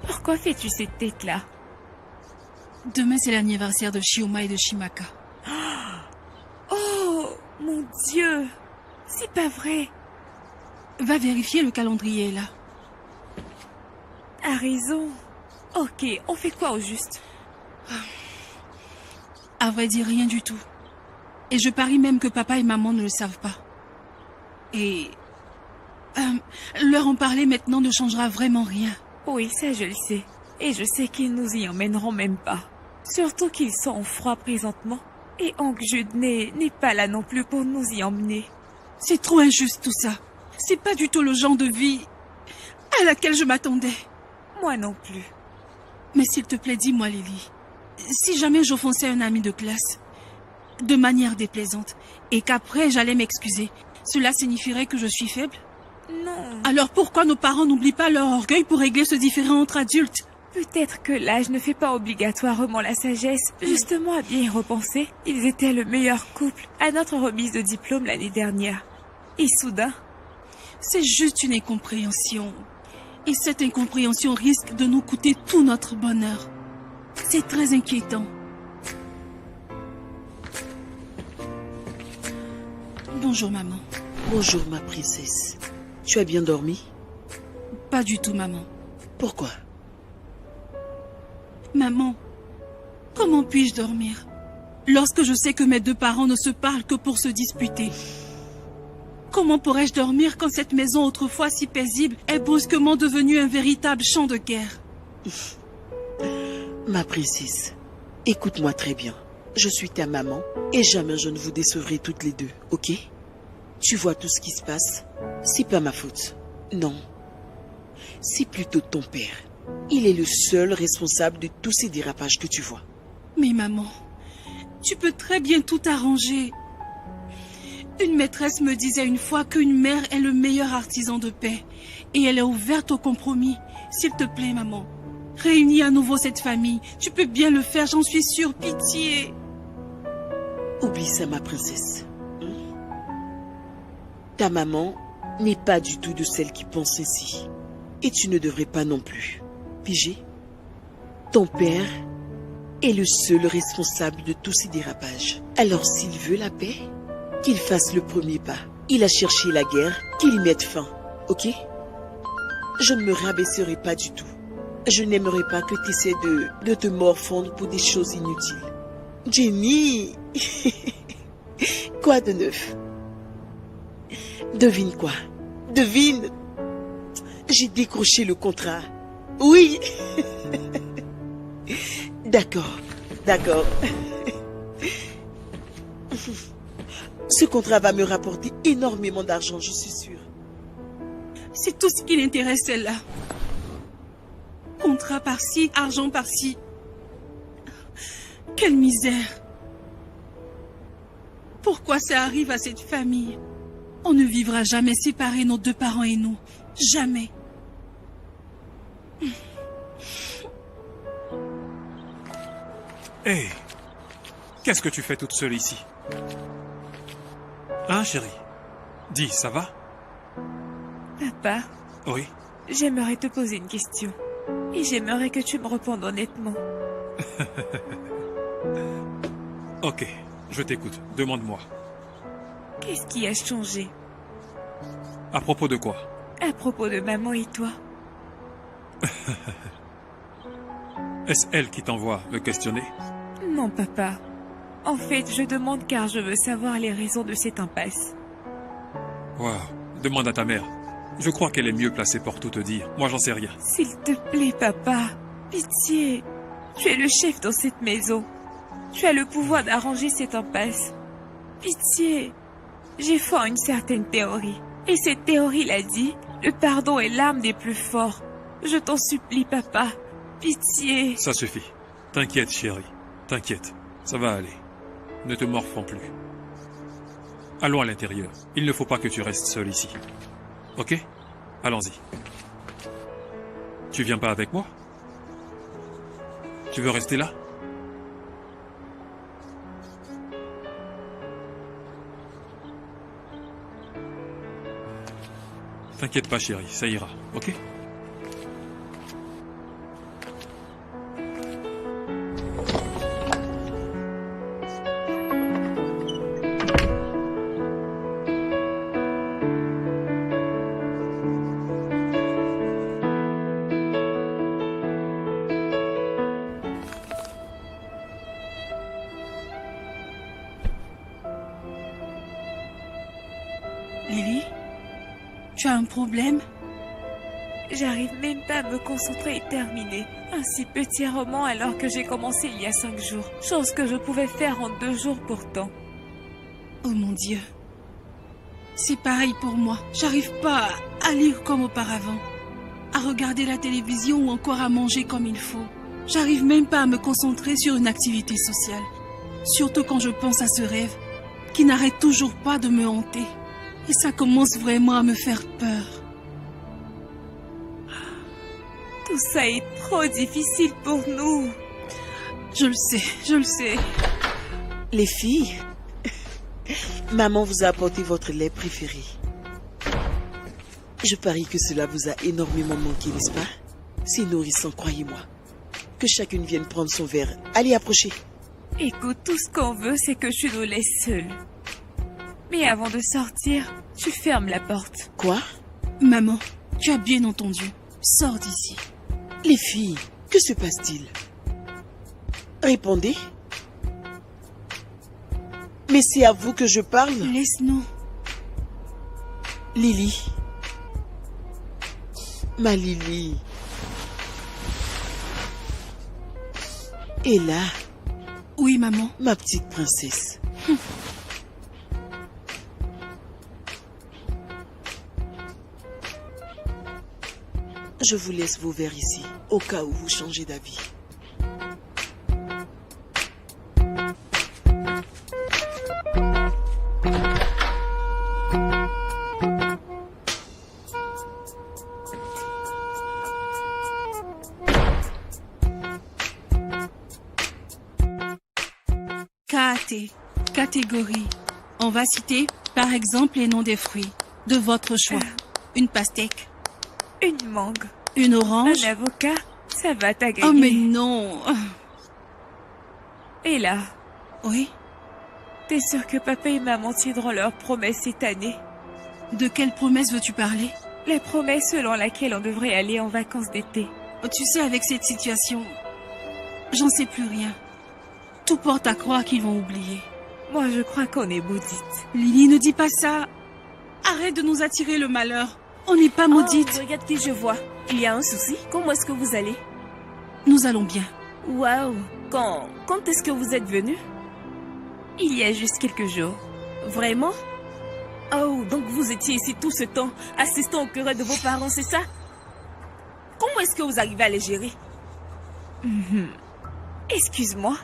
Pourquoi fais-tu cette tête-là? Demain, c'est l'anniversaire de Shioma et de Shimaka. Oh, mon Dieu! C'est pas vrai. Va vérifier le calendrier, là. T'as raison. Ok, on fait quoi au juste? À vrai dire, rien du tout. Et je parie même que papa et maman ne le savent pas. Et... leur en parler maintenant ne changera vraiment rien. Oui, ça je le sais. Et je sais qu'ils nous y emmèneront même pas. Surtout qu'ils sont en froid présentement. Et Oncle Jude n'est pas là non plus pour nous y emmener. C'est trop injuste tout ça. C'est pas du tout le genre de vie à laquelle je m'attendais. Moi non plus. Mais s'il te plaît, dis-moi Lily. Si jamais j'offensais un ami de classe, de manière déplaisante, et qu'après j'allais m'excuser, cela signifierait que je suis faible? Non. Alors pourquoi nos parents n'oublient pas leur orgueil pour régler ce différend entre adultes? Peut-être que l'âge ne fait pas obligatoirement la sagesse. Justement, à bien y repenser, ils étaient le meilleur couple à notre remise de diplôme l'année dernière. Et soudain, C'est juste une incompréhension. Et cette incompréhension risque de nous coûter tout notre bonheur. C'est très inquiétant. Bonjour, maman. Bonjour, ma princesse. Tu as bien dormi? Pas du tout, maman. Pourquoi? Maman, comment puis-je dormir lorsque je sais que mes deux parents ne se parlent que pour se disputer? Comment pourrais-je dormir quand cette maison autrefois si paisible est brusquement devenue un véritable champ de guerre? Ma princesse, écoute-moi très bien. Je suis ta maman et jamais je ne vous décevrai toutes les deux, ok? Tu vois tout ce qui se passe? C'est pas ma faute. Non. C'est plutôt ton père. Il est le seul responsable de tous ces dérapages que tu vois. Mais maman, tu peux très bien tout arranger. Une maîtresse me disait une fois qu'une mère est le meilleur artisan de paix. Et elle est ouverte au compromis. S'il te plaît, maman, réunis à nouveau cette famille. Tu peux bien le faire, j'en suis sûre. Pitié. Oublie ça, ma princesse. Ta maman n'est pas du tout de celle qui pense ainsi. Et tu ne devrais pas non plus. Pigé? Ton père est le seul responsable de tous ces dérapages. Alors s'il veut la paix, qu'il fasse le premier pas. Il a cherché la guerre, qu'il y mette fin. Ok? Je ne me rabaisserai pas du tout. Je n'aimerais pas que tu essaies de te morfondre pour des choses inutiles. Jenny! Quoi de neuf? Devine quoi? Devine! J'ai décroché le contrat. Oui! D'accord, d'accord. Ce contrat va me rapporter énormément d'argent, je suis sûre. C'est tout ce qui l'intéresse, celle-là. Contrat par-ci, argent par-ci. Quelle misère. Pourquoi ça arrive à cette famille? On ne vivra jamais séparés, nos deux parents et nous. Jamais. Hé, qu'est-ce que tu fais toute seule ici? Hein, chérie? Dis, ça va? Papa, Oui. j'aimerais te poser une question. Et j'aimerais que tu me répondes honnêtement. Ok, je t'écoute. Demande-moi. Qu'est-ce qui a changé? À propos de quoi? À propos de maman et toi. Est-ce elle qui t'envoie le questionner? Non, papa. En fait, je demande car je veux savoir les raisons de cette impasse. Waouh, demande à ta mère. Je crois qu'elle est mieux placée pour tout te dire. Moi, j'en sais rien. S'il te plaît, papa. Pitié. Tu es le chef dans cette maison. Tu as le pouvoir d'arranger cette impasse. Pitié. J'ai foi en une certaine théorie. Et cette théorie l'a dit, le pardon est l'arme des plus forts. Je t'en supplie, papa. Pitié. Ça suffit. T'inquiète, chérie. T'inquiète. Ça va aller. Ne te morfonds plus. Allons à l'intérieur. Il ne faut pas que tu restes seul ici. Ok? Allons-y. Tu viens pas avec moi? Tu veux rester là? T'inquiète pas, chérie, ça ira, ok? Lily, tu as un problème? J'arrive même pas à me concentrer et terminer un si petit roman alors que j'ai commencé il y a 5 jours. Chose que je pouvais faire en 2 jours pourtant. Oh mon Dieu. C'est pareil pour moi. J'arrive pas à lire comme auparavant, à regarder la télévision ou encore à manger comme il faut. J'arrive même pas à me concentrer sur une activité sociale. Surtout quand je pense à ce rêve qui n'arrête toujours pas de me hanter. Et ça commence vraiment à me faire peur. Tout ça est trop difficile pour nous. Je le sais. Les filles, maman vous a apporté votre lait préféré. Je parie que cela vous a énormément manqué, n'est-ce pas? C'est nourrissant, croyez-moi. Que chacune vienne prendre son verre. Allez, approchez. Écoute, tout ce qu'on veut, c'est que tu nous laisses seuls. Mais avant de sortir, tu fermes la porte. Quoi? Maman, tu as bien entendu. Sors d'ici. Les filles, que se passe-t-il? Répondez. Mais c'est à vous que je parle. Laisse-nous. Lily. Ma Lily. Et là, Oui, maman. ma petite princesse. Je vous laisse vos verres ici, au cas où vous changez d'avis. Catégorie. On va citer, par exemple, les noms des fruits. De votre choix. Une pastèque. Une mangue. Une orange. Un avocat. Ça va t'agacer. Oh mais non. Et là, Oui. t'es sûr que papa et maman tiendront leurs promesses cette année? De quelle promesse veux-tu parler? La promesse selon laquelle on devrait aller en vacances d'été. Tu sais, avec cette situation, j'en sais plus rien. Tout porte à croire qu'ils vont oublier. Moi, je crois qu'on est maudite. Lily, ne dis pas ça. Arrête de nous attirer le malheur. On n'est pas maudite. Oh, regarde qui je vois. Il y a un souci? Comment est-ce que vous allez? Nous allons bien. Waouh! Quand est-ce que vous êtes venu? Il y a juste quelques jours. Vraiment? Oh, donc vous étiez ici tout ce temps, assistant au querelles de vos parents, c'est ça? Comment est-ce que vous arrivez à les gérer? Excuse-moi.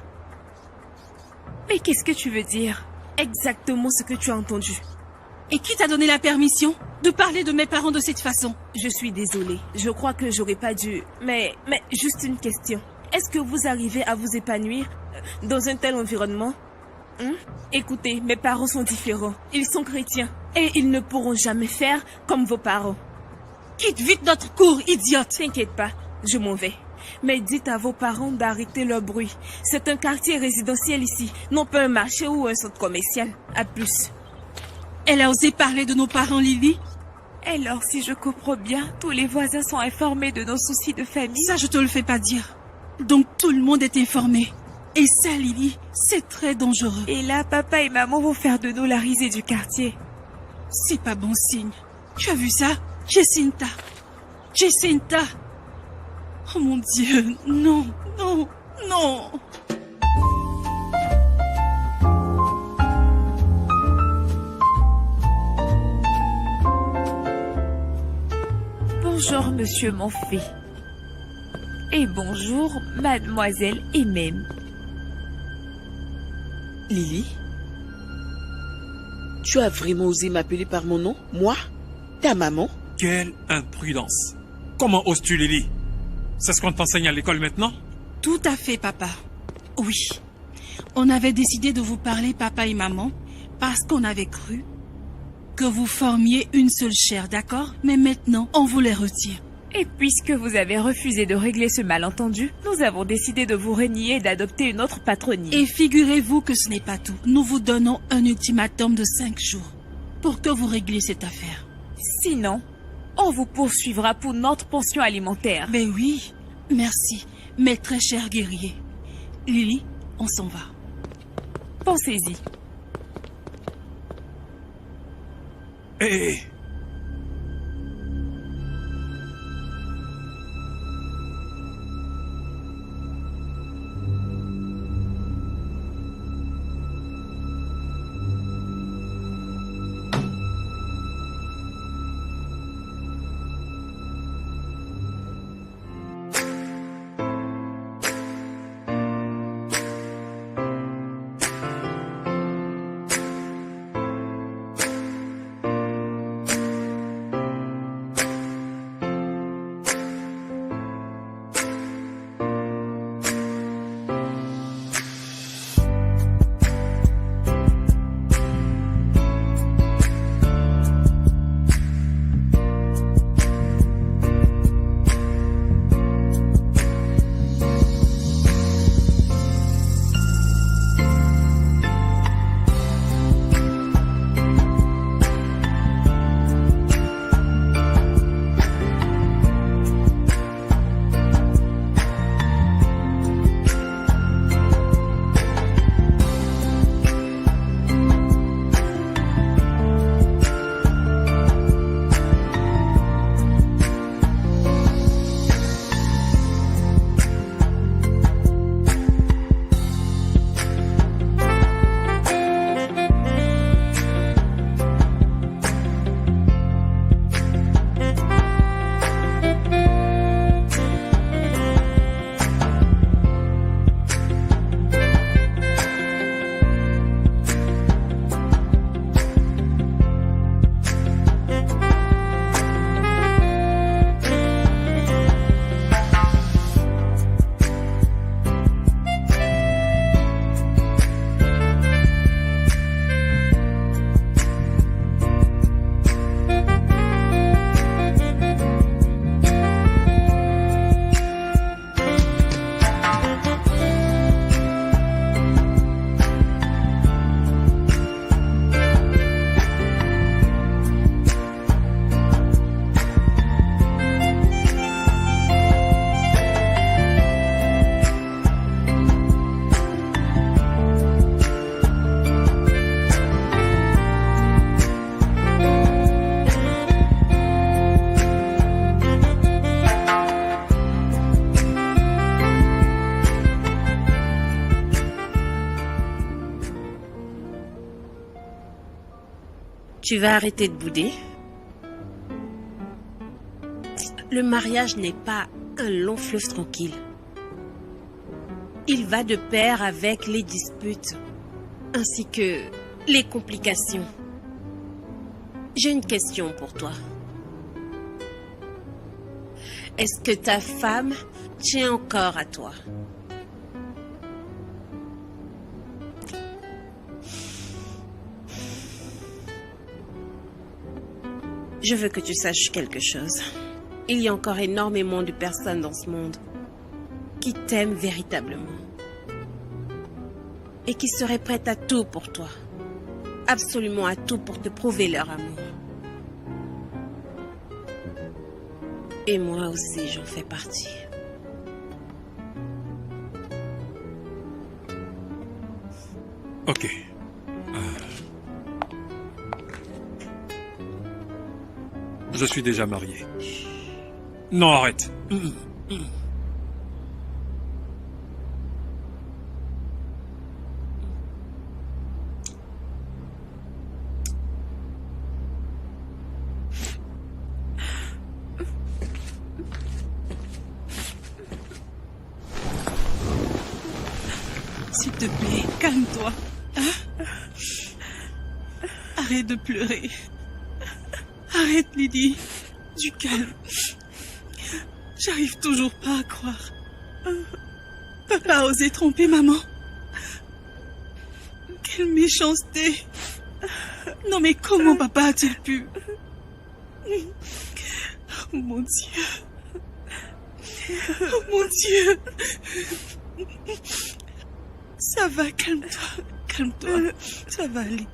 Mais qu'est-ce que tu veux dire? Exactement ce que tu as entendu. Et qui t'a donné la permission de parler de mes parents de cette façon? Je suis désolée. Je crois que j'aurais pas dû. Mais juste une question. Est-ce que vous arrivez à vous épanouir dans un tel environnement? Écoutez, mes parents sont différents. Ils sont chrétiens. Et ils ne pourront jamais faire comme vos parents. Quitte vite notre cour, idiote. T'inquiète pas, je m'en vais. Mais dites à vos parents d'arrêter leur bruit. C'est un quartier résidentiel ici, non pas un marché ou un centre commercial. À plus. Elle a osé parler de nos parents, Lily. Alors, si je comprends bien, tous les voisins sont informés de nos soucis de famille. Ça, je te le fais pas dire. Donc, tout le monde est informé. Et ça, Lily, c'est très dangereux. Et là, papa et maman vont faire de nous la risée du quartier. C'est pas bon signe. Tu as vu ça? Jacinta. Oh mon Dieu, non. Bonjour, monsieur Monfils. Et bonjour, mademoiselle Emem. Lily? Tu as vraiment osé m'appeler par mon nom? Moi? Ta maman? Quelle imprudence! Comment oses-tu, Lily? C'est ce qu'on t'enseigne à l'école maintenant? Tout à fait, papa. Oui. On avait décidé de vous parler, papa et maman, parce qu'on avait cru que vous formiez une seule chair, d'accord? Mais maintenant, on vous les retire. Et puisque vous avez refusé de régler ce malentendu, nous avons décidé de vous renier et d'adopter une autre patronyme. Et figurez-vous que ce n'est pas tout. Nous vous donnons un ultimatum de 5 jours pour que vous régliez cette affaire. Sinon, on vous poursuivra pour notre pension alimentaire. Mais oui, merci, mes très chers guerriers. Lily, on s'en va. Pensez-y. Hé! Tu vas arrêter de bouder. Le mariage n'est pas un long fleuve tranquille. Il va de pair avec les disputes, ainsi que les complications. J'ai une question pour toi. Est-ce que ta femme tient encore à toi? Je veux que tu saches quelque chose. Il y a encore énormément de personnes dans ce monde qui t'aiment véritablement et qui seraient prêtes à tout pour toi. Absolument à tout pour te prouver leur amour. Et moi aussi, j'en fais partie. Ok. Je suis déjà marié. Non, arrête. S'il te plaît, calme-toi. Hein? Arrête de pleurer. Arrête, Lydie. Du calme. J'arrive toujours pas à croire. Papa a osé tromper maman. Quelle méchanceté. Non mais comment papa a-t-il pu? Oh mon Dieu. Oh mon Dieu. Ça va, calme-toi. Calme-toi. Ça va aller.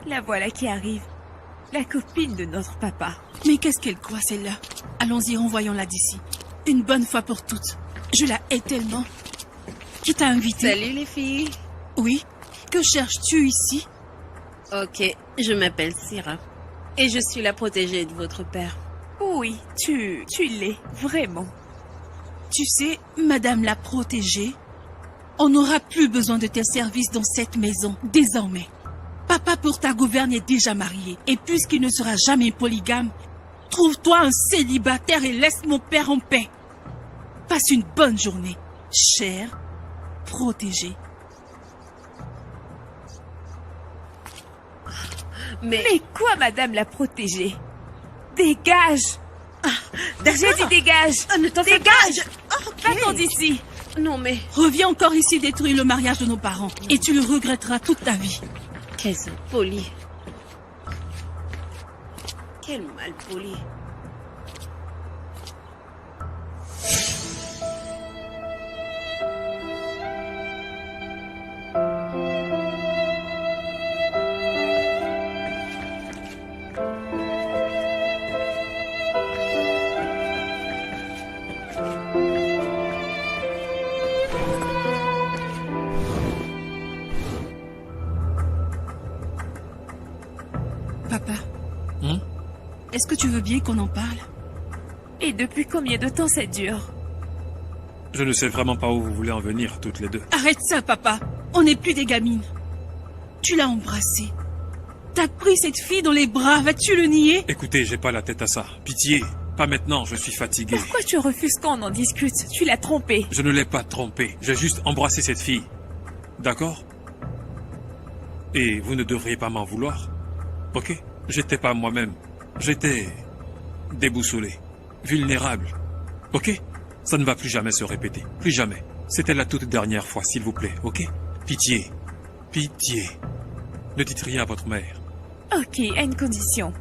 La voilà qui arrive. La copine de notre papa. Mais qu'est-ce qu'elle croit, celle-là? Allons-y, renvoyons-la d'ici. Une bonne fois pour toutes. Je la hais tellement. Qui t'a invité? Salut les filles. Oui. Que cherches-tu ici? Ok, je m'appelle Syrah. Et je suis la protégée de votre père. Oui, tu l'es, vraiment. Tu sais, Madame la protégée, on n'aura plus besoin de tes services dans cette maison, désormais. Papa pour ta gouverne est déjà marié. Et puisqu'il ne sera jamais polygame, trouve-toi un célibataire et laisse mon père en paix. Passe une bonne journée, chère protégée. Mais quoi, Madame la protégée? Dégage! J'ai dit dégage! ne t'en fais pas. Dégage! Va-t'en d'ici! Non mais... Reviens encore ici détruire le mariage de nos parents. Et tu le regretteras toute ta vie. Quels impolis. Quel malpoli. Papa, est-ce que tu veux bien qu'on en parle? Et depuis combien de temps ça dure? Je ne sais vraiment pas où vous voulez en venir, toutes les deux. Arrête ça, papa. On n'est plus des gamines. Tu l'as embrassée. T'as pris cette fille dans les bras, vas-tu le nier? Écoutez, j'ai pas la tête à ça. Pitié, pas maintenant, je suis fatigué. Pourquoi tu refuses qu'on en discute? Tu l'as trompée. Je ne l'ai pas trompée. J'ai juste embrassé cette fille. D'accord? Et vous ne devriez pas m'en vouloir. Ok? J'étais pas moi-même. J'étais déboussolé, vulnérable. Ok? Ça ne va plus jamais se répéter. Plus jamais. C'était la toute dernière fois, s'il vous plaît. Ok? Pitié. Pitié. Ne dites rien à votre mère. Ok, à une condition.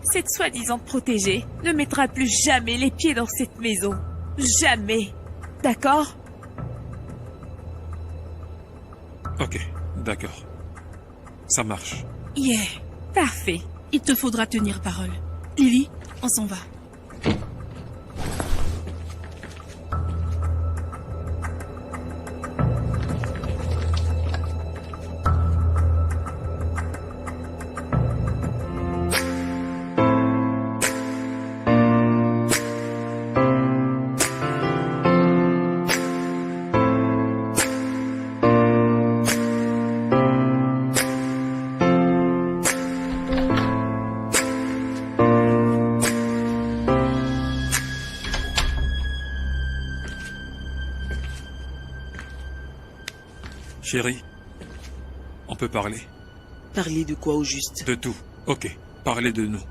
Cette soi-disant protégée ne mettra plus jamais les pieds dans cette maison. Jamais. D'accord? Ok, d'accord. Ça marche. Yeah. Parfait. Il te faudra tenir parole. Lily, on s'en va. Chérie, on peut parler? Parler de quoi au juste? De tout. Ok. Parler de nous.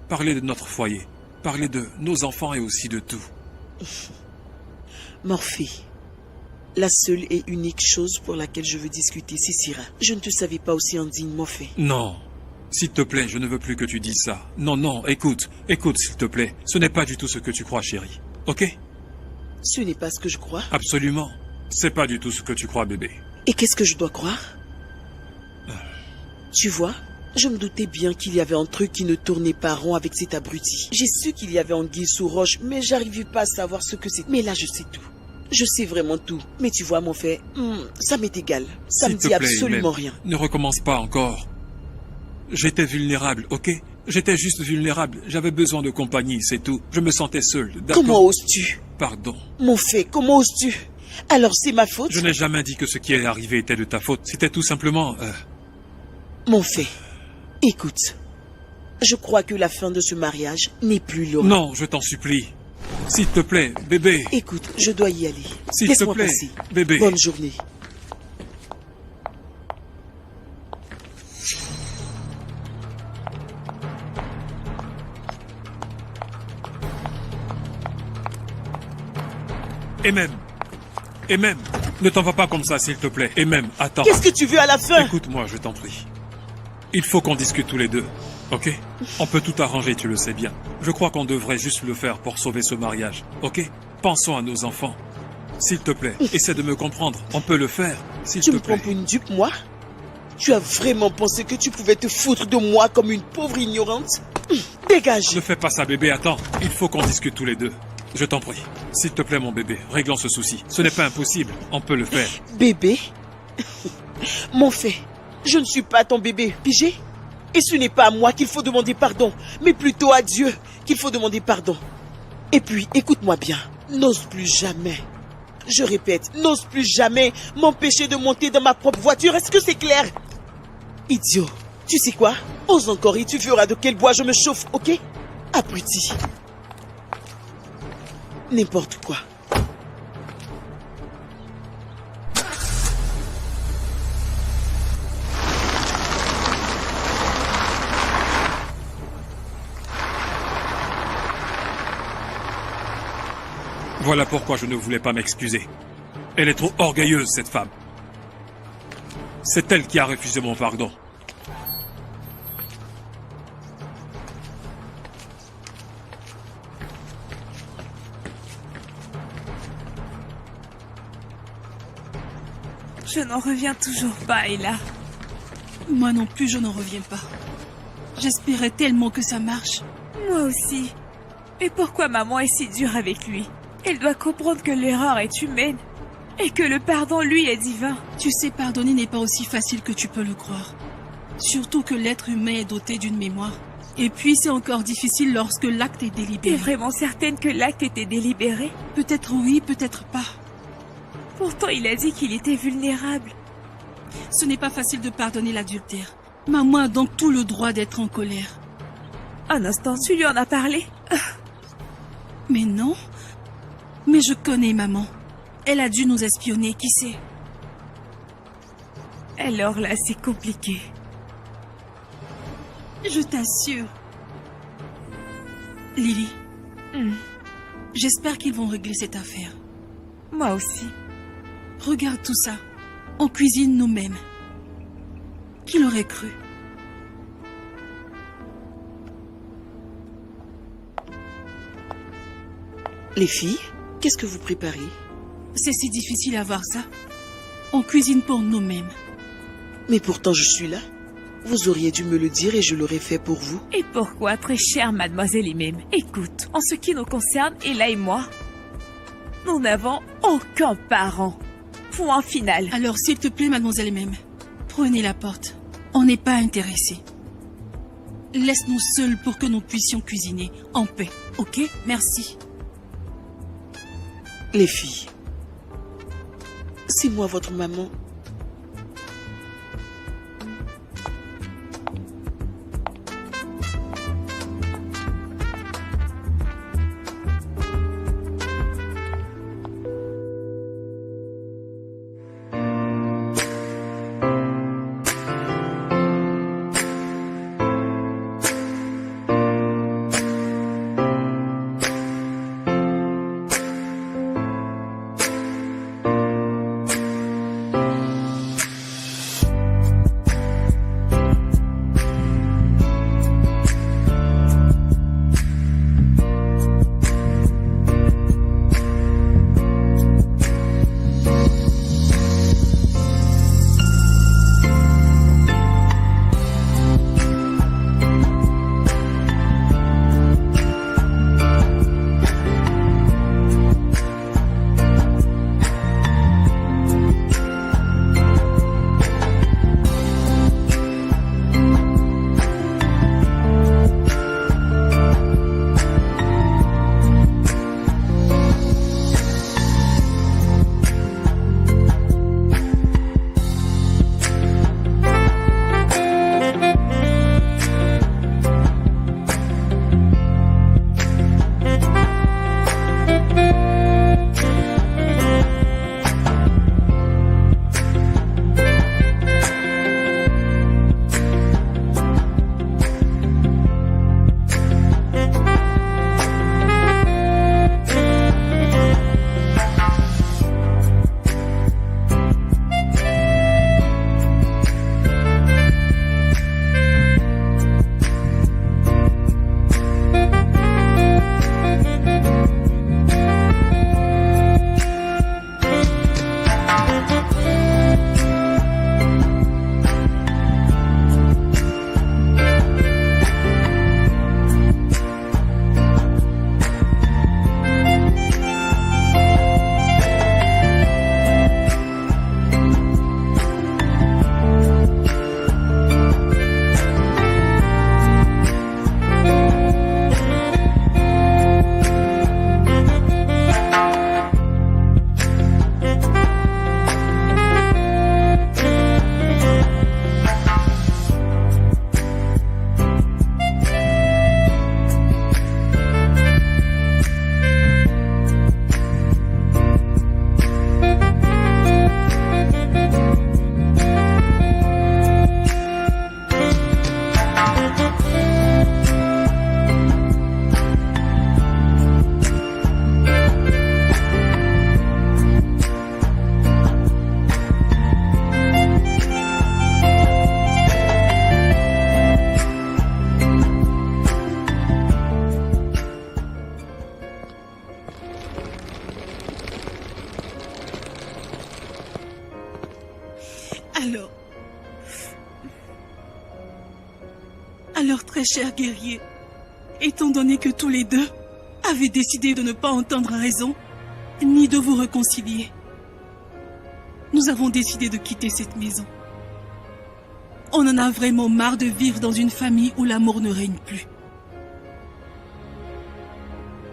Parler de notre foyer. Parler de nos enfants et aussi de tout. Morphée, la seule et unique chose pour laquelle je veux discuter, c'est Syrah. Je ne te savais pas aussi indignement fait. Non. S'il te plaît, je ne veux plus que tu dises ça. Non, non, écoute, s'il te plaît. Ce n'est pas du tout ce que tu crois, chérie. Ok? Ce n'est pas ce que je crois. Absolument. C'est pas du tout ce que tu crois, bébé. Et qu'est-ce que je dois croire? Tu vois, je me doutais bien qu'il y avait un truc qui ne tournait pas rond avec cet abruti. J'ai su qu'il y avait anguille sous roche, mais j'arrivais pas à savoir ce que c'est. Mais là, je sais tout. Je sais vraiment tout. Mais tu vois, mon fait, ça m'est égal. Ça me dit absolument rien. Ne recommence pas encore. J'étais vulnérable, ok? J'étais juste vulnérable. J'avais besoin de compagnie, c'est tout. Je me sentais seul, d'accord? Comment oses-tu? Pardon. Mon fait, comment oses-tu? Alors c'est ma faute? Je n'ai jamais dit que ce qui est arrivé était de ta faute. C'était tout simplement... Mon fait, écoute. Je crois que la fin de ce mariage n'est plus loin. Non, je t'en supplie. S'il te plaît, bébé. Écoute, je dois y aller. S'il te Laisse-moi plaît, passer. bébé. Bonne journée. Et même, ne t'en va pas comme ça, s'il te plaît. Et même, attends. Qu'est-ce que tu veux à la fin? Écoute-moi, je t'en prie. Il faut qu'on discute tous les deux, ok? On peut tout arranger, tu le sais bien. Je crois qu'on devrait juste le faire pour sauver ce mariage, ok? Pensons à nos enfants. S'il te plaît, essaie de me comprendre. On peut le faire, s'il te plaît. Tu me prends pour une dupe, moi? Tu as vraiment pensé que tu pouvais te foutre de moi comme une pauvre ignorante? Dégage! Ne fais pas ça, bébé, attends. Il faut qu'on discute tous les deux. Je t'en prie. S'il te plaît, mon bébé, réglons ce souci. Ce n'est pas impossible, on peut le faire. Bébé? Mon fait, je ne suis pas ton bébé, pigé? Et ce n'est pas à moi qu'il faut demander pardon, mais plutôt à Dieu qu'il faut demander pardon. Et puis, écoute-moi bien, n'ose plus jamais, je répète, n'ose plus jamais m'empêcher de monter dans ma propre voiture, est-ce que c'est clair? Idiot, tu sais quoi? Ose encore et tu verras de quel bois je me chauffe, ok? Abruti. N'importe quoi. Voilà pourquoi je ne voulais pas m'excuser. Elle est trop orgueilleuse, cette femme. C'est elle qui a refusé mon pardon. Je n'en reviens toujours pas, Ella. Moi non plus, je n'en reviens pas. J'espérais tellement que ça marche. Moi aussi. Et pourquoi maman est si dure avec lui? Elle doit comprendre que l'erreur est humaine et que le pardon, lui, est divin. Tu sais, pardonner n'est pas aussi facile que tu peux le croire. Surtout que l'être humain est doté d'une mémoire. Et puis, c'est encore difficile lorsque l'acte est T'es délibéré. vraiment certaine que l'acte était délibéré? Peut-être oui, peut-être pas. Pourtant, il a dit qu'il était vulnérable. Ce n'est pas facile de pardonner l'adultère. Maman a donc tout le droit d'être en colère. Un instant, tu lui en as parlé? Mais non. Mais je connais maman. Elle a dû nous espionner, qui sait? Alors là, c'est compliqué. Je t'assure. Lily, j'espère qu'ils vont régler cette affaire. Moi aussi. Regarde tout ça. On cuisine nous-mêmes. Qui l'aurait cru? Les filles, qu'est-ce que vous préparez? C'est si difficile à voir ça. On cuisine pour nous-mêmes. Mais pourtant je suis là. Vous auriez dû me le dire et je l'aurais fait pour vous. Et pourquoi, très chère mademoiselle Imem? Écoute, en ce qui nous concerne, Ella et moi, nous n'avons aucun parent. Point final. Alors, s'il te plaît, mademoiselle même, prenez la porte. On n'est pas intéressés. Laisse-nous seuls pour que nous puissions cuisiner en paix, ok? Merci. Les filles, c'est moi votre maman. Alors, très cher guerrier, étant donné que tous les deux avaient décidé de ne pas entendre raison, ni de vous réconcilier, nous avons décidé de quitter cette maison. On en a vraiment marre de vivre dans une famille où l'amour ne règne plus.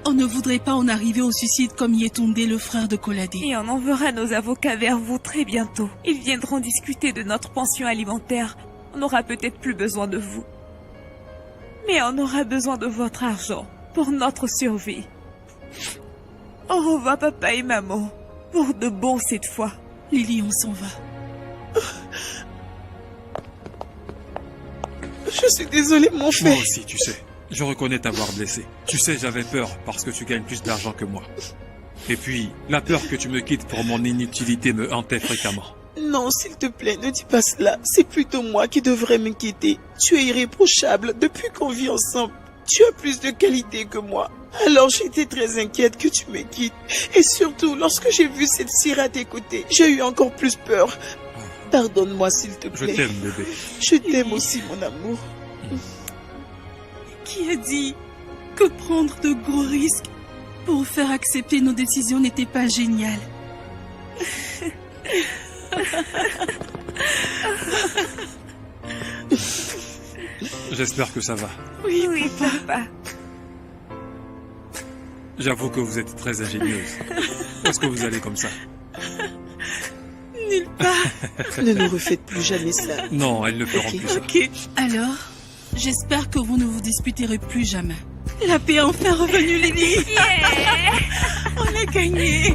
On ne voudrait pas en arriver au suicide comme Yetunde, le frère de Kolade. Et on enverra nos avocats vers vous très bientôt. Ils viendront discuter de notre pension alimentaire. On n'aura peut-être plus besoin de vous. Mais on aura besoin de votre argent pour notre survie. Au revoir papa et maman. Pour de bon cette fois. Lily, on s'en va. Je suis désolée, mon Moi frère. aussi, tu sais. Je reconnais t'avoir blessé. Tu sais, j'avais peur parce que tu gagnes plus d'argent que moi. Et puis, la peur que tu me quittes pour mon inutilité me hantait fréquemment. Non, s'il te plaît, ne dis pas cela. C'est plutôt moi qui devrais m'inquiéter. Tu es irréprochable depuis qu'on vit ensemble. Tu as plus de qualité que moi. Alors j'étais très inquiète que tu me quittes. Et surtout, lorsque j'ai vu cette cire à tes côtés, j'ai eu encore plus peur. Pardonne-moi, s'il te Je plaît. t'aime, bébé. Je t'aime aussi, mon amour. Qui a dit que prendre de gros risques pour faire accepter nos décisions n'était pas génial? J'espère que ça va. Oui, Oui, papa. J'avoue que vous êtes très ingénieuse. Où est-ce que vous allez comme ça? nulle part. Ne nous refaites plus jamais ça. Non, elles ne feront Ok. plus ça. Ok. Alors, j'espère que vous ne vous disputerez plus jamais. La paix est enfin revenue, Lily. On a gagné.